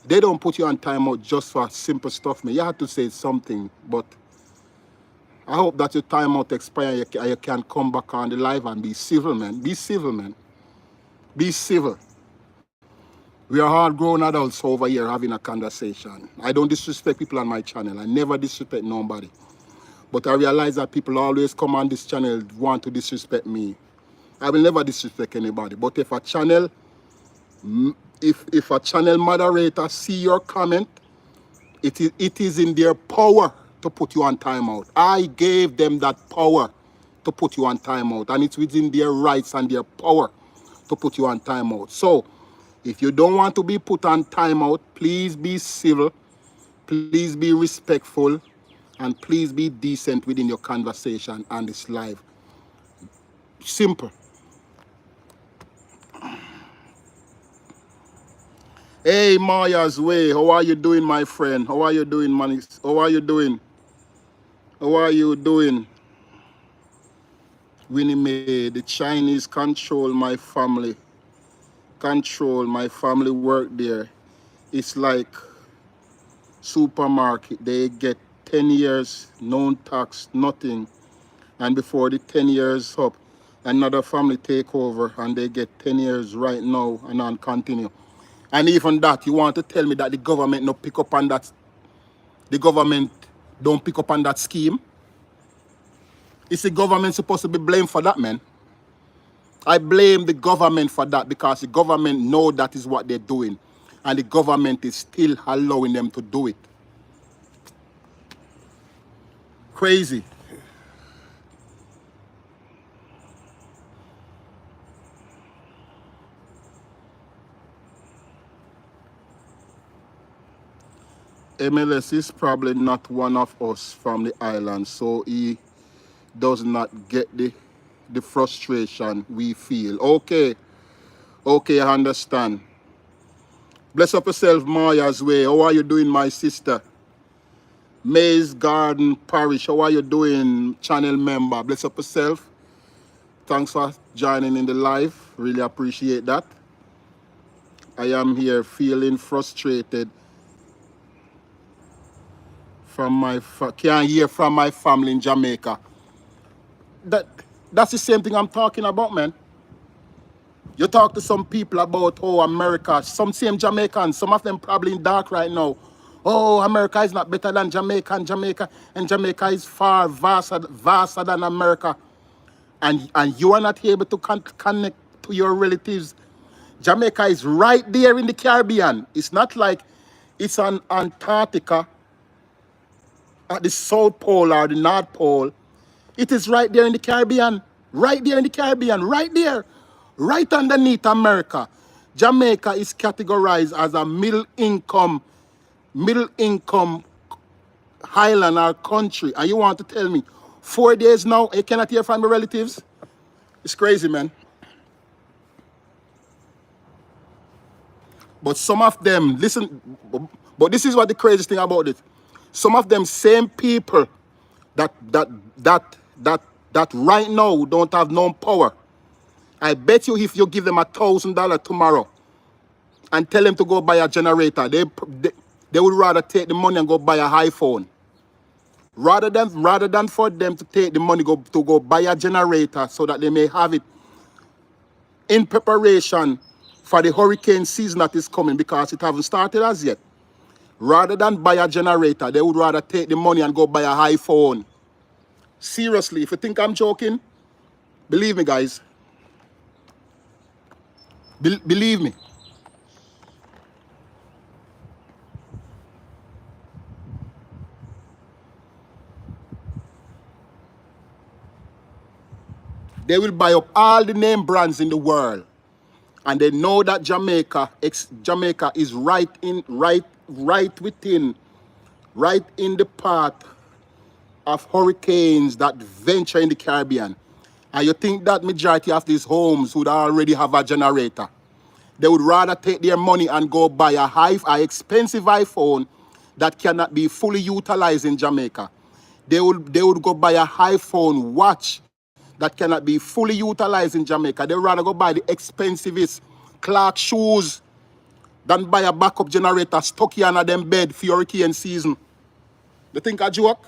they don't put you on timeout just for simple stuff, man. You have to say something, but I hope that your timeout expire and you can come back on the live and be civil, man. Be civil, man. Be civil. We are all grown adults over here having a conversation. I don't disrespect people on my channel. I never disrespect nobody. But I realize that people always come on this channel want to disrespect me. I will never disrespect anybody. But if a channel, if a channel moderator see your comment, it is in their power to put you on timeout. I gave them that power to put you on timeout, and it's within their rights and their power to put you on timeout. So, if you don't want to be put on timeout, please be civil, please be respectful, and please be decent within your conversation and this live. Simple. Hey, Maya's Way, how are you doing, my friend? How are you doing, man? How are you doing? How are you doing? Winnie Mae, the Chinese control my family. Control my family work there. It's like supermarket. They get 10 years, no tax, nothing. And before the 10 years up, another family take over and they get 10 years right now and on continue. And even that, you want to tell me that the government no pick up on that, the government don't pick up on that scheme? Is the government supposed to be blamed for that, man? I blame the government for that because the government know that is what they're doing. And the government is still allowing them to do it. Crazy. MLS is probably not one of us from the island, so he does not get the frustration we feel. Okay, I understand. Bless up yourself, Maya's Way. How are you doing, my sister? Maze Garden Parish, how are you doing, channel member? Bless up yourself. Thanks for joining in the live. Really appreciate that. I am here feeling frustrated from my can't hear from my family in Jamaica. That's the same thing I'm talking about, man. You talk to some people about, oh, America, some same Jamaicans, some of them probably in dark right now. Oh, America is not better than Jamaica, and Jamaica is far vaster than America. And you are not able to connect to your relatives. Jamaica is right there in the Caribbean. It's not like it's on Antarctica at the South Pole or the North Pole. It is right there in the Caribbean. Right there in the Caribbean. Right there. Right underneath America, Jamaica is categorized as a middle income island or country. And you want to tell me 4 days now, I cannot hear from my relatives? It's crazy, man. But some of them, listen, but this is what the craziest thing about it. Some of them same people that that that that that right now don't have no power. I bet you if you give them $1,000 tomorrow and tell them to go buy a generator, they would rather take the money and go buy a iPhone. Rather than for them to take the money to go buy a generator so that they may have it in preparation for the hurricane season that is coming, because it haven't started as yet. Rather than buy a generator, they would rather take the money and go buy a iPhone. Seriously, if you think I'm joking, believe me, guys. Believe me. They will buy up all the name brands in the world. And they know that Jamaica is right in the path of hurricanes that venture in the Caribbean. And you think that majority of these homes would already have a generator. They would rather take their money and go buy a expensive iPhone that cannot be fully utilized in Jamaica. They would go buy a iPhone watch that cannot be fully utilized in Jamaica. They would rather go buy the expensivest Clark shoes than buy a backup generator stuck here under them bed for hurricane season. You think I joke?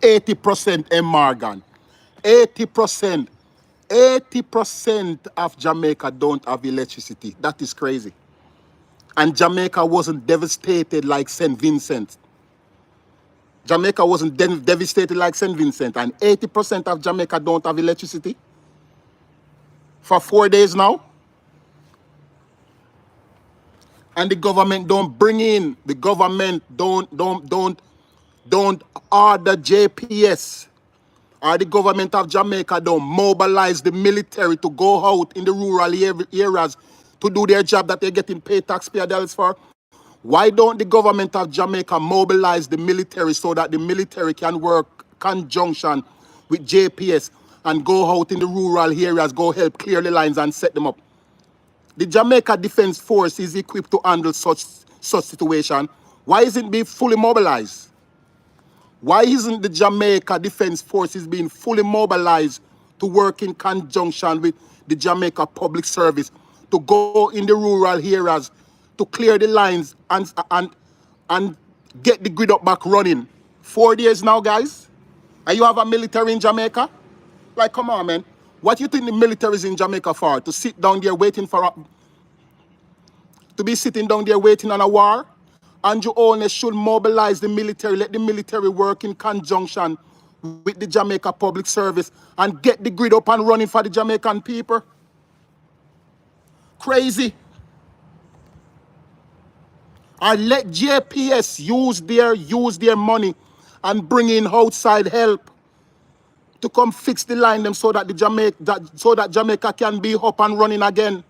%, M. Morgan. 80%. 80% of Jamaica don't have electricity. That is crazy. And Jamaica wasn't devastated like St. Vincent. Jamaica wasn't devastated like St. Vincent. And 80% of Jamaica don't have electricity for 4 days now. And the government don't order JPS, or the government of Jamaica don't mobilize the military to go out in the rural areas to do their job that they're getting paid taxpayer dollars for. Why don't the government of Jamaica mobilize the military so that the military can work conjunction with JPS and go out in the rural areas, go help clear the lines and set them up? The Jamaica Defense Force is equipped to handle such situation. Why isn't it being fully mobilized? Why isn't the Jamaica Defense Forces being fully mobilized to work in conjunction with the Jamaica Public Service to go in the rural areas to clear the lines and get the grid up back running? 4 days now, guys, and you have a military in Jamaica? Like, come on, man. What you think the military is in Jamaica for? To sit down there waiting for to be sitting down there waiting on a war? Andrew Holness should mobilize the military, let the military work in conjunction with the Jamaica Public Service and get the grid up and running for the Jamaican people. Crazy. Or let JPS use their money and bring in outside help to come fix the line them so that Jamaica can be up and running again.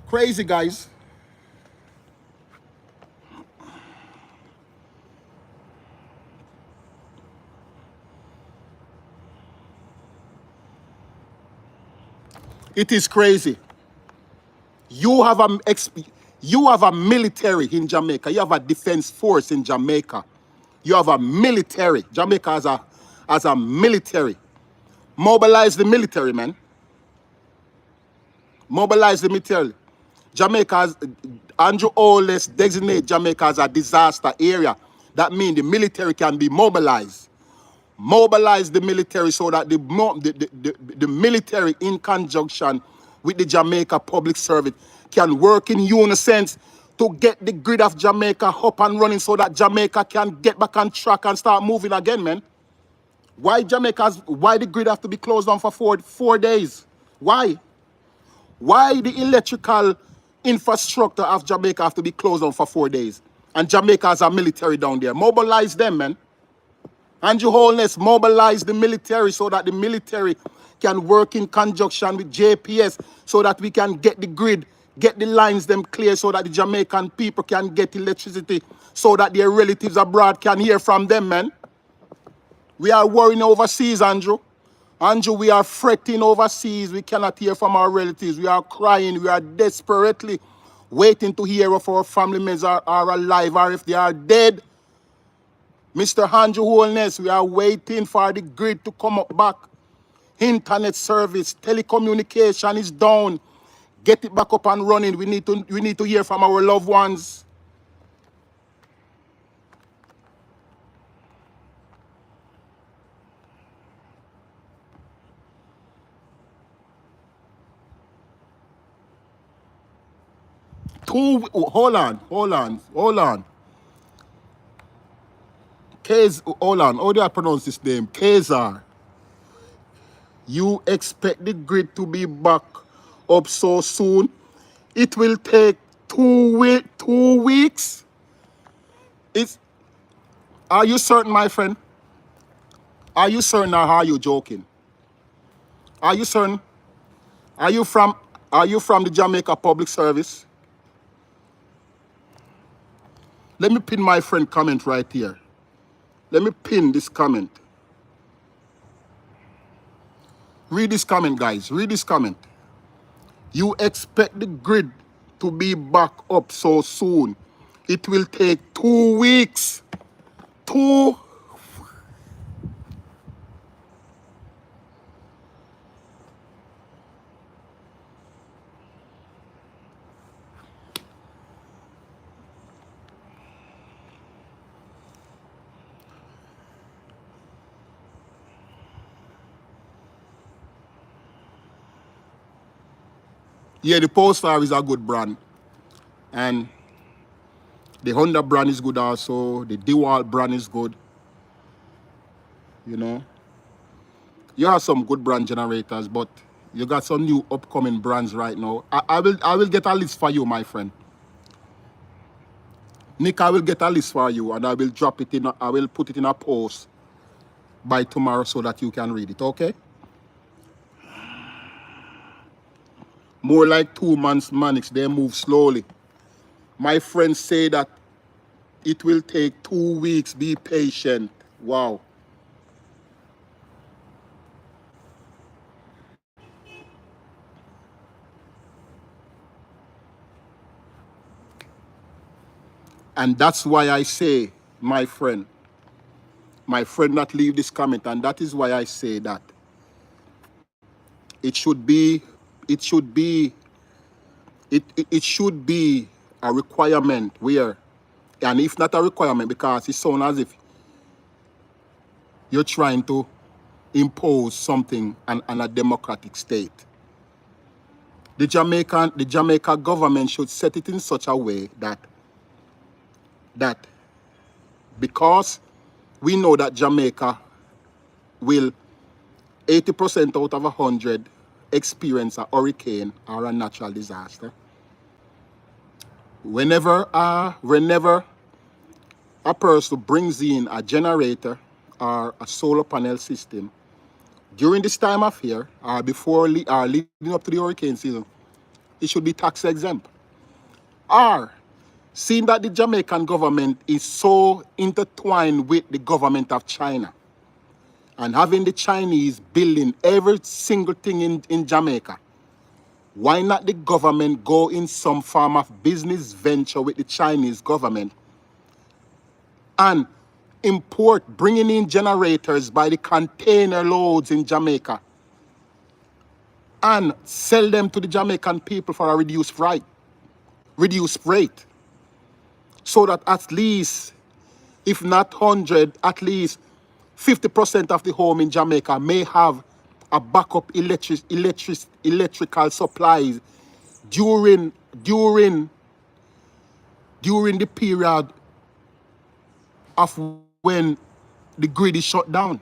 Crazy, guys. It is crazy. You have a military in Jamaica. You have a defense force in Jamaica. You have a military. Jamaica has a military. Mobilize the military, man. Mobilize the military. Andrew Holness designate Jamaica as a disaster area. That means the military can be mobilized. Mobilize the military so that the military in conjunction with the Jamaica Public Service can work in unison to get the grid of Jamaica up and running so that Jamaica can get back on track and start moving again, man. Why why the grid have to be closed down for 4 days? Why? Why the electrical infrastructure of Jamaica have to be closed down for 4 days? And Jamaica has a military down there. Mobilize them, man. And your wholeness, mobilize the military so that the military can work in conjunction with JPS so that we can get the grid, get the lines them clear so that the Jamaican people can get electricity so that their relatives abroad can hear from them, man. We are worrying overseas, Andrew. Andrew, we are fretting overseas. We cannot hear from our relatives. We are crying. We are desperately waiting to hear if our family members are alive or if they are dead. Mr. Andrew Holness, we are waiting for the grid to come up back. Internet service, telecommunication is down. Get it back up and running. We need to hear from our loved ones. Hold on. Hold on. How do I pronounce this name? Kazar. You expect the grid to be back up so soon? It will take 2 weeks. Are you certain, my friend? Are you certain or are you joking? Are you certain? Are you from the Jamaica Public Service? Let me pin my friend comment right here. Let me pin this comment. Read this comment, guys. Read this comment. You expect the grid to be back up so soon? It will take 2 weeks. Yeah, the Polestar is a good brand. And the Honda brand is good also. The DeWalt brand is good. You know. You have some good brand generators, but you got some new upcoming brands right now. I will get a list for you, my friend. Nick, I will get a list for you and I will drop it in, I will put it in a post by tomorrow so that you can read it, okay? More like 2 months manics, they move slowly. My friends say that it will take 2 weeks, be patient. Wow. And that's why I say, my friend that leave this comment, and that is why I say that it should be a requirement where, and if not a requirement, because it sounds as if you're trying to impose something on a democratic state. The Jamaica government should set it in such a way that because we know that Jamaica will 80% out of 100 experience a hurricane or a natural disaster. Whenever a person brings in a generator or a solar panel system during this time of year or before leading up to the hurricane season, it should be tax exempt. Or, seeing that the Jamaican government is so intertwined with the government of China and having the Chinese building every single thing in Jamaica, why not the government go in some form of business venture with the Chinese government and bringing in generators by the container loads in Jamaica and sell them to the Jamaican people for a reduced rate, so that at least, if not 100, at least 50% of the home in Jamaica may have a backup electrical supplies during the period of when the grid is shut down.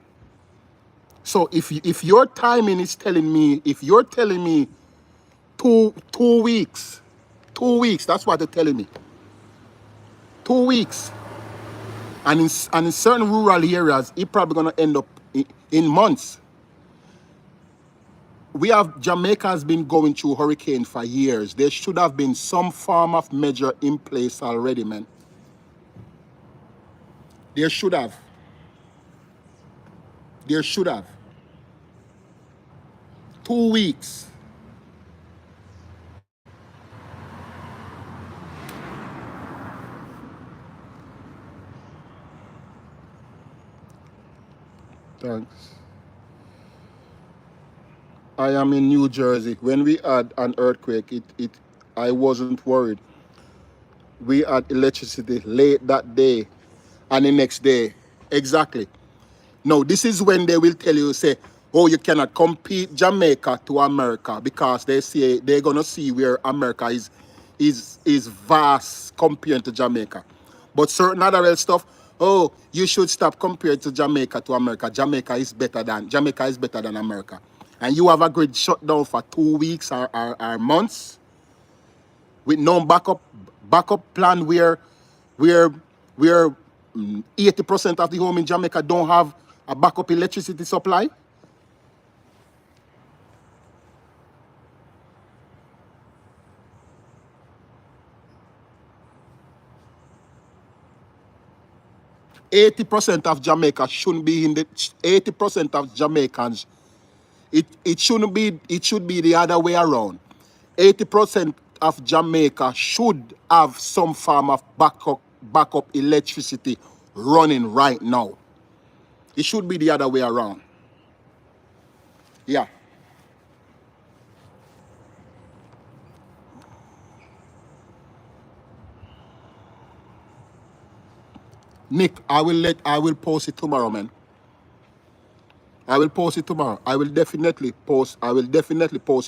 So if your timing is telling me, if you're telling me 2 weeks, 2 weeks, that's what they're telling me. 2 weeks. And in certain rural areas, it probably gonna end up in months. Jamaica has been going through hurricane for years. There should have been some form of measure in place already, man. There should have. There should have. 2 weeks. Thanks. I am in New Jersey. When we had an earthquake, I wasn't worried. We had electricity late that day and the next day. Exactly. No, this is when they will tell you, say, oh, you cannot compete Jamaica to America because they say they're gonna see where America is vast compared to Jamaica. But certain other stuff, oh, you should stop comparing to Jamaica to America. Jamaica is better than America. And you have a grid shutdown for 2 weeks or months with no backup plan where where 80% of the home in Jamaica don't have a backup electricity supply. %80 of Jamaica shouldn't be in the 80% of Jamaicans. It shouldn't be. It should be the other way around. 80% of Jamaica should have some form of backup electricity running right now. It should be the other way around. Yeah. Nick, I will post it tomorrow, man. I will post it tomorrow. I will definitely post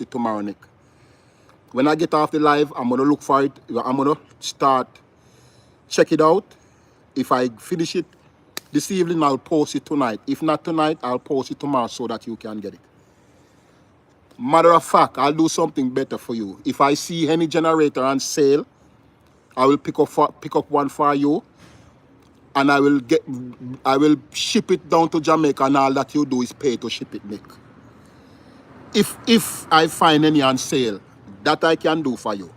it tomorrow, Nick. When I get off the live, I'm gonna look for it. I'm gonna start check it out. If I finish it this evening, I'll post it tonight. If not tonight, I'll post it tomorrow so that you can get it. Matter of fact, I'll do something better for you. If I see any generator on sale, I will pick up one for you, and I will ship it down to Jamaica, and all that you do is pay to ship it, Nick. If I find any on sale, that I can do for you.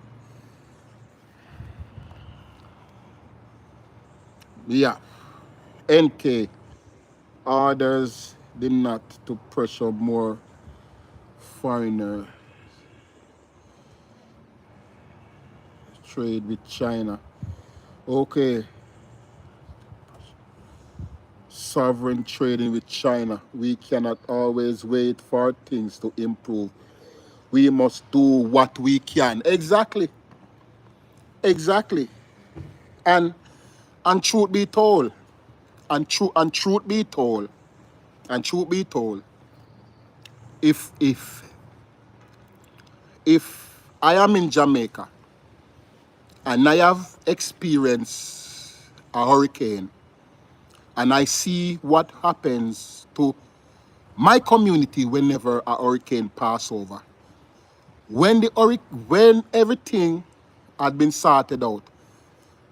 Yeah. NK orders did not to pressure more foreigner trade with China. Okay. Sovereign trading with China. We cannot always wait for things to improve. We must do what we can. Exactly. Exactly. And truth be told, and truth be told, and truth be told, if I am in Jamaica and I have experienced a hurricane and I see what happens to my community whenever a hurricane passes over, when everything had been sorted out,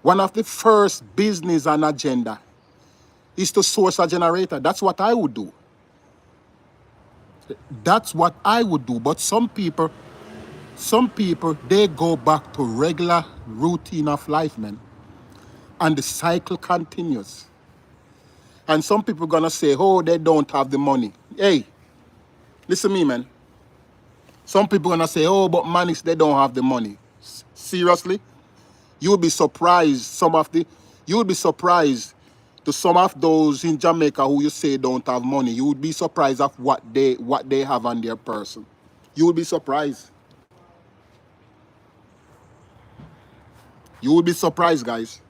one of the first business and agenda is to source a generator. That's what I would do. That's what I would do. But some people, they go back to regular routine of life, man. And the cycle continues. And some people gonna say, oh, they don't have the money. Hey, listen to me, man. Some people gonna say, oh, but Manix, they don't have the money. Seriously? You would be surprised you would be surprised to some of those in Jamaica who you say don't have money. You would be surprised of what they have on their person. You would be surprised. You would be surprised, guys.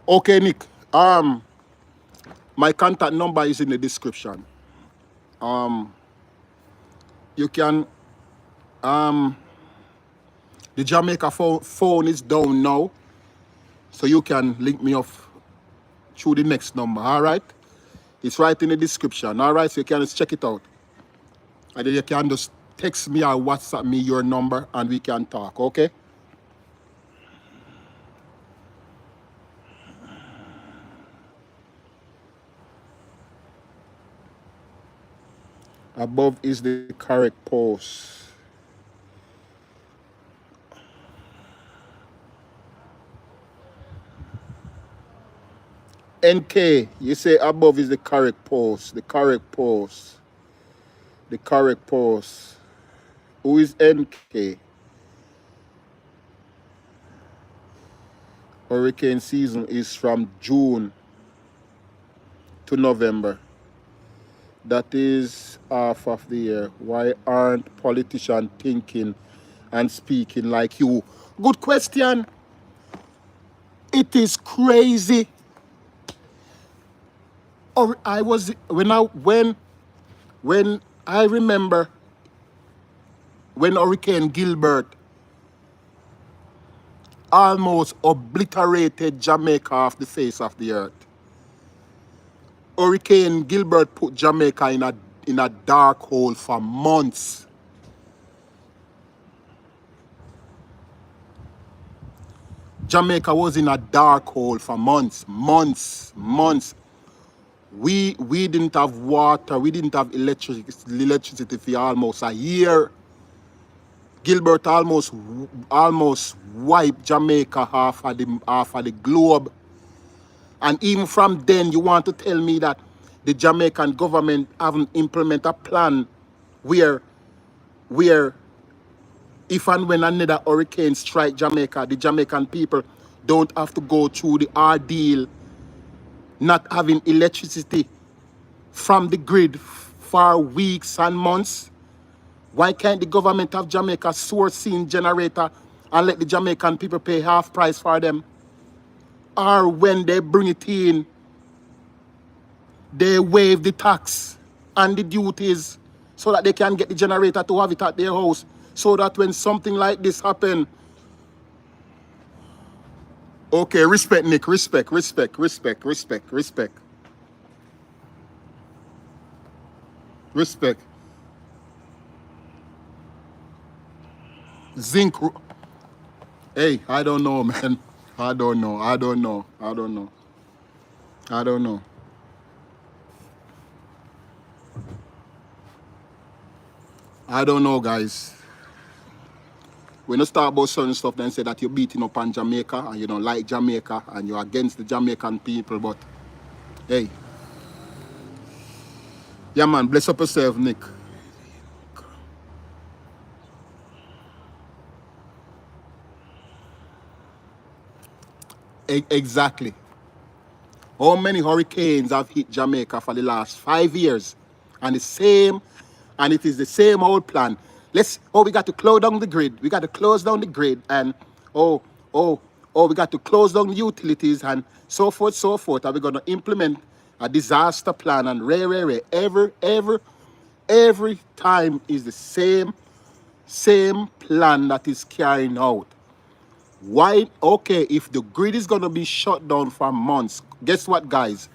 Okay, Nick. My contact number is in the description. You can the Jamaica phone is down now, so you can link me up through the next number, all right? It's right in the description, all right? So you can just check it out. And then you can just text me or WhatsApp me your number and we can talk, okay? Above is the correct post. NK, you say above is the correct post. The correct post. The correct post. Who is NK? Hurricane season is from June to November. That is half of the year. Why aren't politicians thinking and speaking like you? Good question. It is crazy. Or I was when I remember when Hurricane Gilbert almost obliterated Jamaica off the face of the earth. Hurricane Gilbert put Jamaica in a dark hole for months. Jamaica was in a dark hole for months. We didn't have water, we didn't have electricity for almost a year. Gilbert almost wiped Jamaica off of the globe. And even from then, you want to tell me that the Jamaican government haven't implemented a plan where if and when another hurricane strike Jamaica, the Jamaican people don't have to go through the ordeal not having electricity from the grid for weeks and months. Why can't the government of Jamaica sourcing generator and let the Jamaican people pay half price for them? Or when they bring it in, they waive the tax and the duties so that they can get the generator to have it at their house, so that when something like this happen, okay, respect, Nick, respect. Zinc, hey, I don't know, man. I don't know. I don't know, guys. When you start about certain stuff, then say that you're beating up on Jamaica and you don't like Jamaica and you're against the Jamaican people, but hey. Yeah, man, bless up yourself, Nick. Exactly. How many hurricanes have hit Jamaica for the last 5 years? And it is the same old plan. We got to close down the grid. We got to close down the grid and we got to close down the utilities and so forth. Are we gonna implement a disaster plan and every time is the same plan that is carrying out. Why? Okay, if the grid is going to be shut down for months, guess what, guys?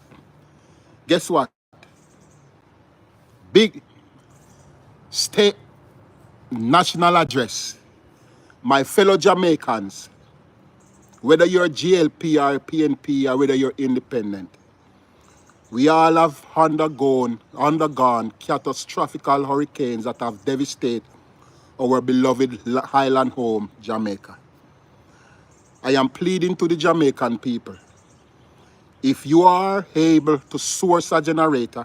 Guess what? Big state national address. My fellow Jamaicans, whether you're GLP or PNP or whether you're independent, we all have undergone catastrophic hurricanes that have devastated our beloved highland home, Jamaica. I am pleading to the Jamaican people. If you are able to source a generator,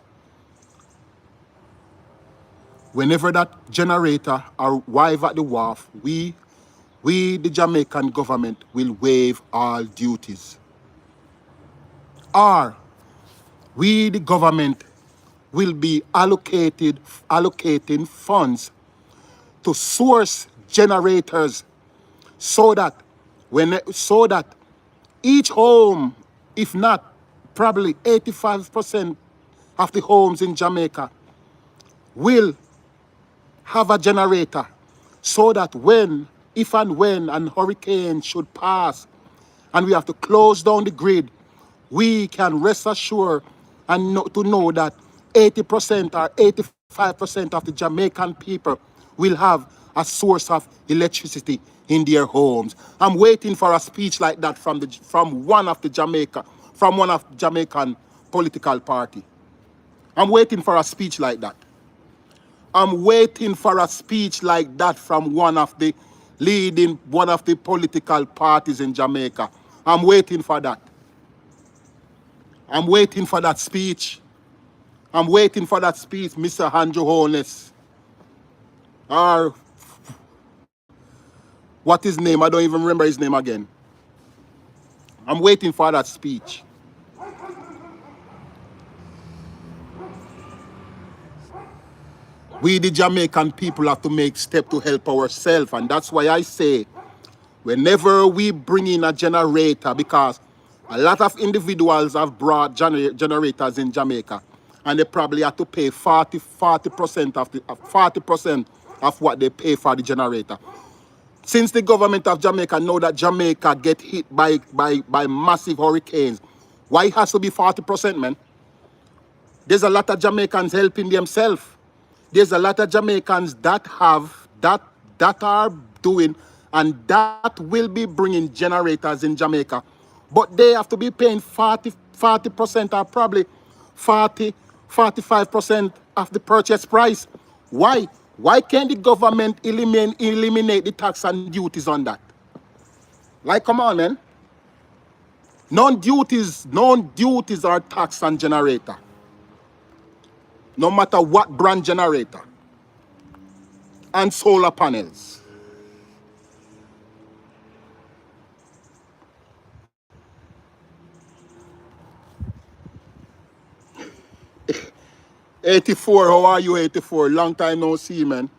whenever that generator arrives at the wharf, we, the Jamaican government, will waive all duties. Or we, the government, will be allocating funds to source generators so that each home, if not probably 85% of the homes in Jamaica, will have a generator, so that if and when an hurricane should pass and we have to close down the grid, we can rest assured and to know that 80% or 85% of the Jamaican people will have a source of electricity in their homes. I'm waiting for a speech like that from one of the Jamaican political party. I'm waiting for a speech like that. I'm waiting for a speech like that from one of the political parties in Jamaica. I'm waiting for that. I'm waiting for that speech. I'm waiting for that speech, Mr. Andrew Holness. Or what his name? I don't even remember his name again. I'm waiting for that speech. We, the Jamaican people, have to make steps to help ourselves. And that's why I say, whenever we bring in a generator, because a lot of individuals have brought generators in Jamaica, and they probably have to pay 40% of 40% of what they pay for the generator. Since the government of Jamaica know that Jamaica get hit by massive hurricanes, why it has to be 40%, man? There's a lot of Jamaicans helping themselves. There's a lot of Jamaicans that are doing and that will be bringing generators in Jamaica. But they have to be paying 40% or probably 45% of the purchase price. Why? Why can't the government eliminate the tax and duties on that? Like, come on, man. Non-duties are tax on generator. No matter what brand generator. And solar panels. '84, how are you, '84? Long time no see, man.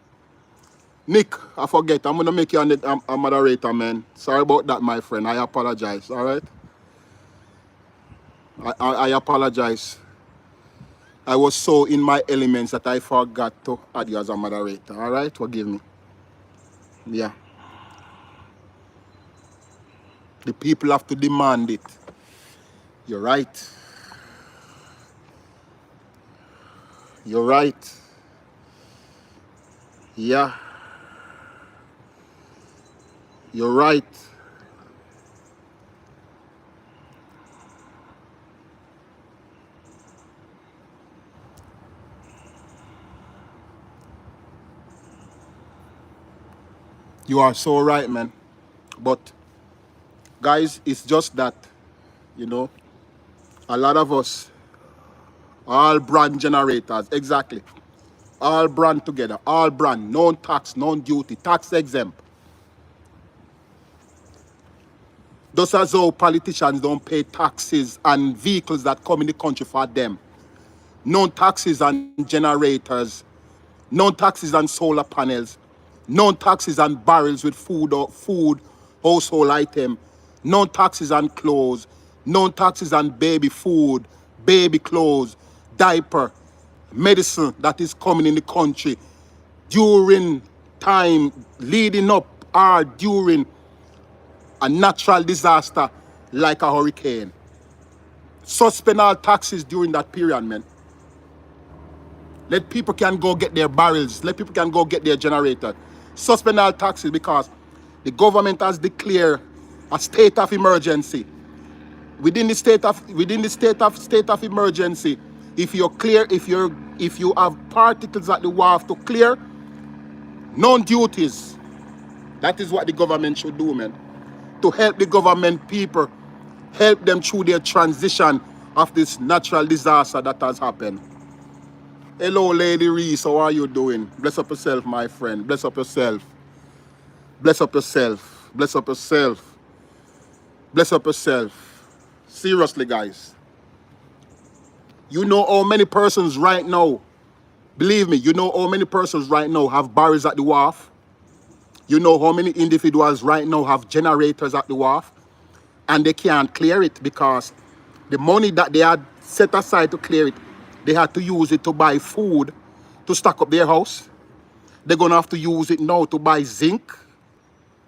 Nick, I forget. I'm going to make you a moderator, man. Sorry about that, my friend. I apologize, all right? I apologize. I was so in my elements that I forgot to add you as a moderator, all right? Forgive me. Yeah. The people have to demand it. You're right. You're right. Yeah. You're right. You are so right, man. But, guys, it's just that, you know, a lot of us, all brand generators, exactly. All brand together, all brand, no tax, no duty, tax exempt. Just as though politicians don't pay taxes on vehicles that come in the country for them. No taxes on generators, no taxes on solar panels, no taxes on barrels with food household item, no taxes on clothes, no taxes on baby food, baby clothes, diaper, medicine that is coming in the country during time leading up or during a natural disaster like a hurricane. Suspend all taxes during that period, man. Let people can go get their barrels. Let people can go get their generator. Suspend all taxes because the government has declared a state of emergency. Within the state of emergency, if you have particles that the wharf to clear, non-duties. That is what the government should do, man. To help the government people, help them through their transition of this natural disaster that has happened. Hello, Lady Reese, how are you doing? Bless up yourself, my friend. Bless up yourself. Bless up yourself. Bless up yourself. Bless up yourself. Seriously, guys. You know how many persons right now, believe me, you know how many persons right now have barrels at the wharf? You know how many individuals right now have generators at the wharf? And they can't clear it because the money that they had set aside to clear it, they had to use it to buy food to stock up their house. They're going to have to use it now to buy zinc.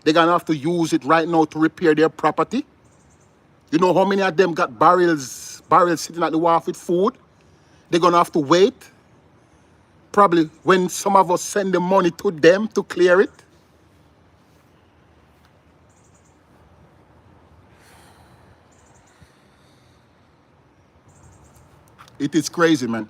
They're going to have to use it right now to repair their property. You know how many of them got barrels sitting at the wharf with food? They're gonna have to wait. Probably when some of us send the money to them to clear it. It is crazy, man.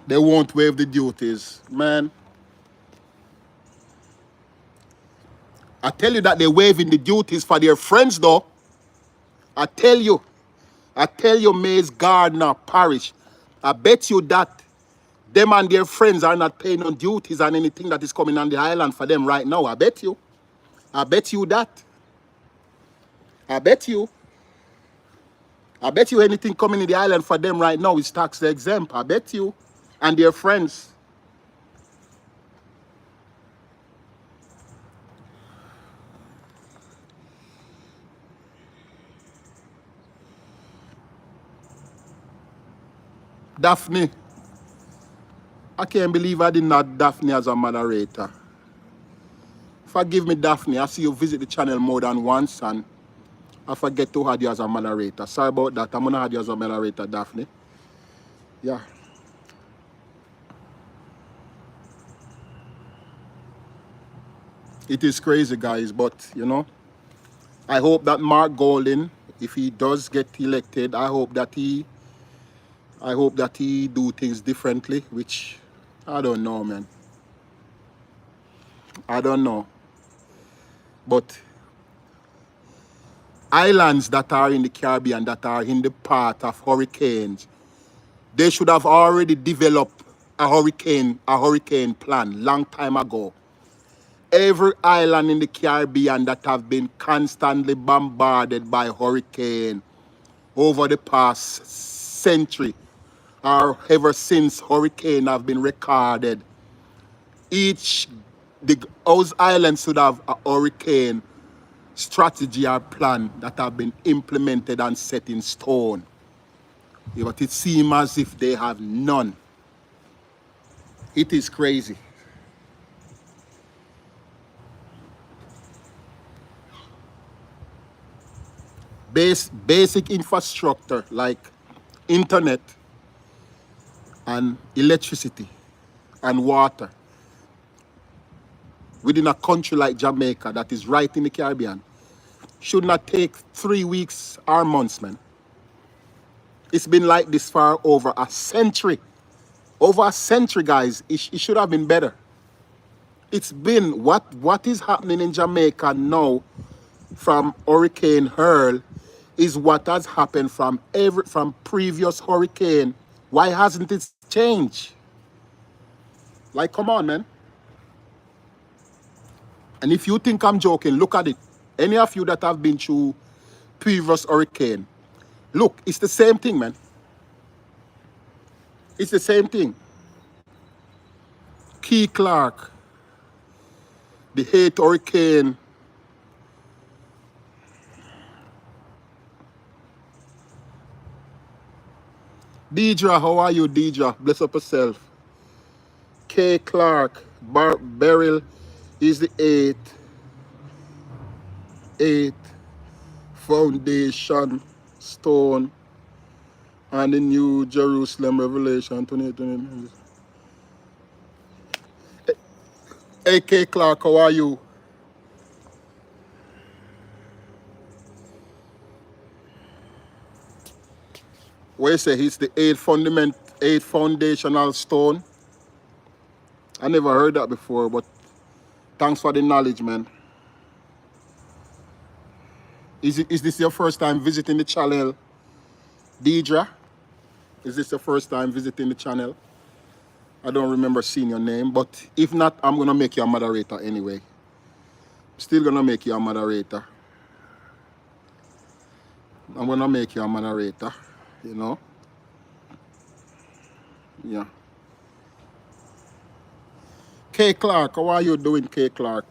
They won't waive the duties. Man, I tell you that they're waiving the duties for their friends, though. I tell you, Mays Gardner Parish, I bet you that them and their friends are not paying on duties on anything that is coming on the island for them right now. I bet you. I bet you that. I bet you. I bet you anything coming in the island for them right now is tax exempt. I bet you. And their friends. Daphne. I can't believe I didn't have Daphne as a moderator. Forgive me, Daphne. I see you visit the channel more than once and I forget to add you as a moderator. Sorry about that. I'm going to add you as a moderator, Daphne. Yeah. It is crazy, guys, but, you know, I hope that Mark Golding, if he does get elected, I hope that he do things differently, which I don't know, man. I don't know. But islands that are in the Caribbean that are in the path of hurricanes, they should have already developed a hurricane plan long time ago. Every island in the Caribbean that have been constantly bombarded by hurricane over the past century or ever since hurricane have been recorded, those islands should have a hurricane strategy or plan that have been implemented and set in stone. Yeah, but it seems as if they have none. It is crazy. Basic infrastructure like internet and electricity and water within a country like Jamaica that is right in the Caribbean should not take 3 weeks or months, man. It's been like this for over a century. Over a century, guys. It should have been better. It's been what is happening in Jamaica now from Hurricane Earl is what has happened from previous hurricane. Why hasn't it changed? Like, come on, man. And if you think I'm joking, look at it. Any of you that have been through previous hurricane, look, it's the same thing, man. It's the same thing. Key Clark, the 8th hurricane. Deidre, how are you, Deidre? Bless up yourself. K. Clark, Beryl is the 8th foundation stone and the New Jerusalem Revelation 2020. Hey, K. Clark, how are you? Where you say he's the 8th foundational stone? I never heard that before, but thanks for the knowledge, man. Is this your first time visiting the channel, Deidre? Is this your first time visiting the channel? I don't remember seeing your name, but if not, I'm gonna make you a moderator anyway. Still gonna make you a moderator. I'm gonna make you a moderator, you know? Yeah. K. Clark, how are you doing, K. Clark?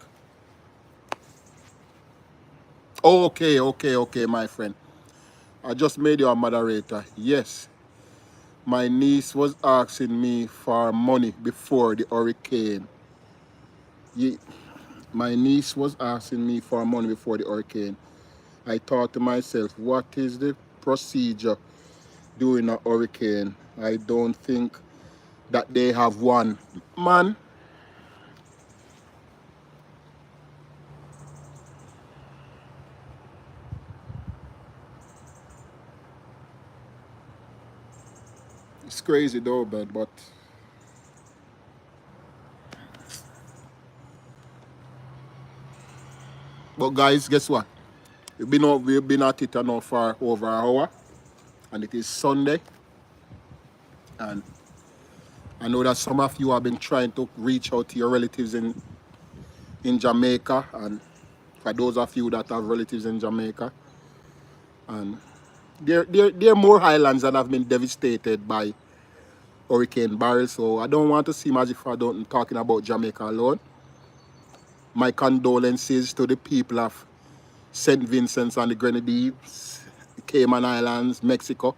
Okay, my friend. I just made you a moderator. Yes. My niece was asking me for money before the hurricane. My niece was asking me for money before the hurricane. I thought to myself, what is the procedure during a hurricane? I don't think that they have one. Man, it's crazy though, but guys, guess what? We've been at it now for over an hour, and it is Sunday, and I know that some of you have been trying to reach out to your relatives in Jamaica, and for those of you that have relatives in Jamaica, and there are more islands that have been devastated by Hurricane Beryl, so I don't want to seem as if I'm talking about Jamaica alone. My condolences to the people of St. Vincent and the Grenadines, Cayman Islands, Mexico,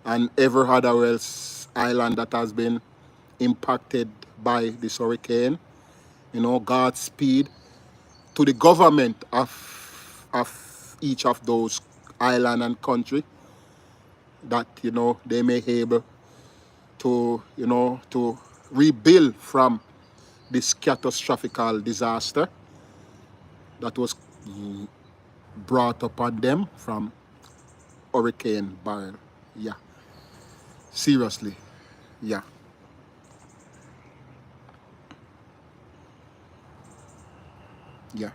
and every other else island that has been impacted by this hurricane. You know, Godspeed to the government of each of those island and country, that, you know, they may be able to, you know, to rebuild from this catastrophic disaster that was brought upon them from Hurricane Beryl. Yeah, seriously, yeah, yeah.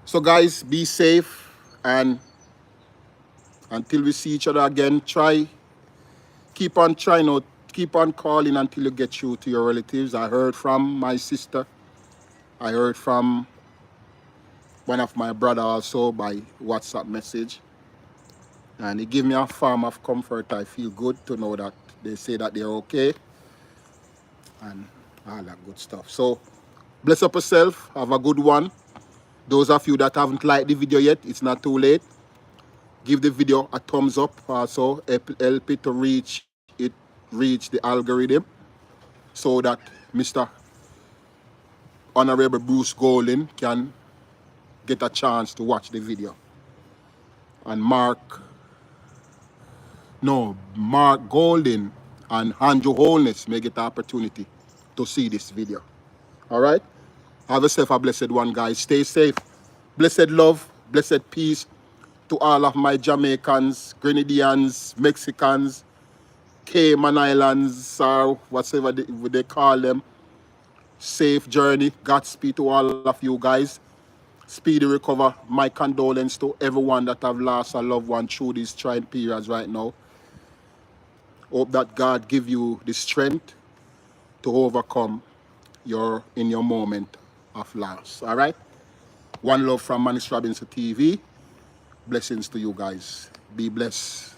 So guys, be safe, and until we see each other again, keep on trying out, keep on calling until you get through to your relatives. I heard from my sister. I heard from one of my brother also by WhatsApp message. And it gave me a form of comfort. I feel good to know that they say that they're okay and all that good stuff. So bless up yourself. Have a good one. Those of you that haven't liked the video yet, it's not too late. Give the video a thumbs up. Also help it to reach the algorithm, so that Mr. Honorable Bruce Golding can get a chance to watch the video. And Mark Golding and Andrew Holness may get the opportunity to see this video. All right? Have yourself a blessed one, guys. Stay safe. Blessed love, blessed peace to all of my Jamaicans, Grenadians, Mexicans, Cayman Islands, or whatever they call them. Safe journey. Godspeed to all of you guys. Speedy recover. My condolence to everyone that have lost a loved one through these trying periods right now. Hope that God give you the strength to overcome in your moment of loss. All right? One love from Manis Robinson TV. Blessings to you guys. Be blessed.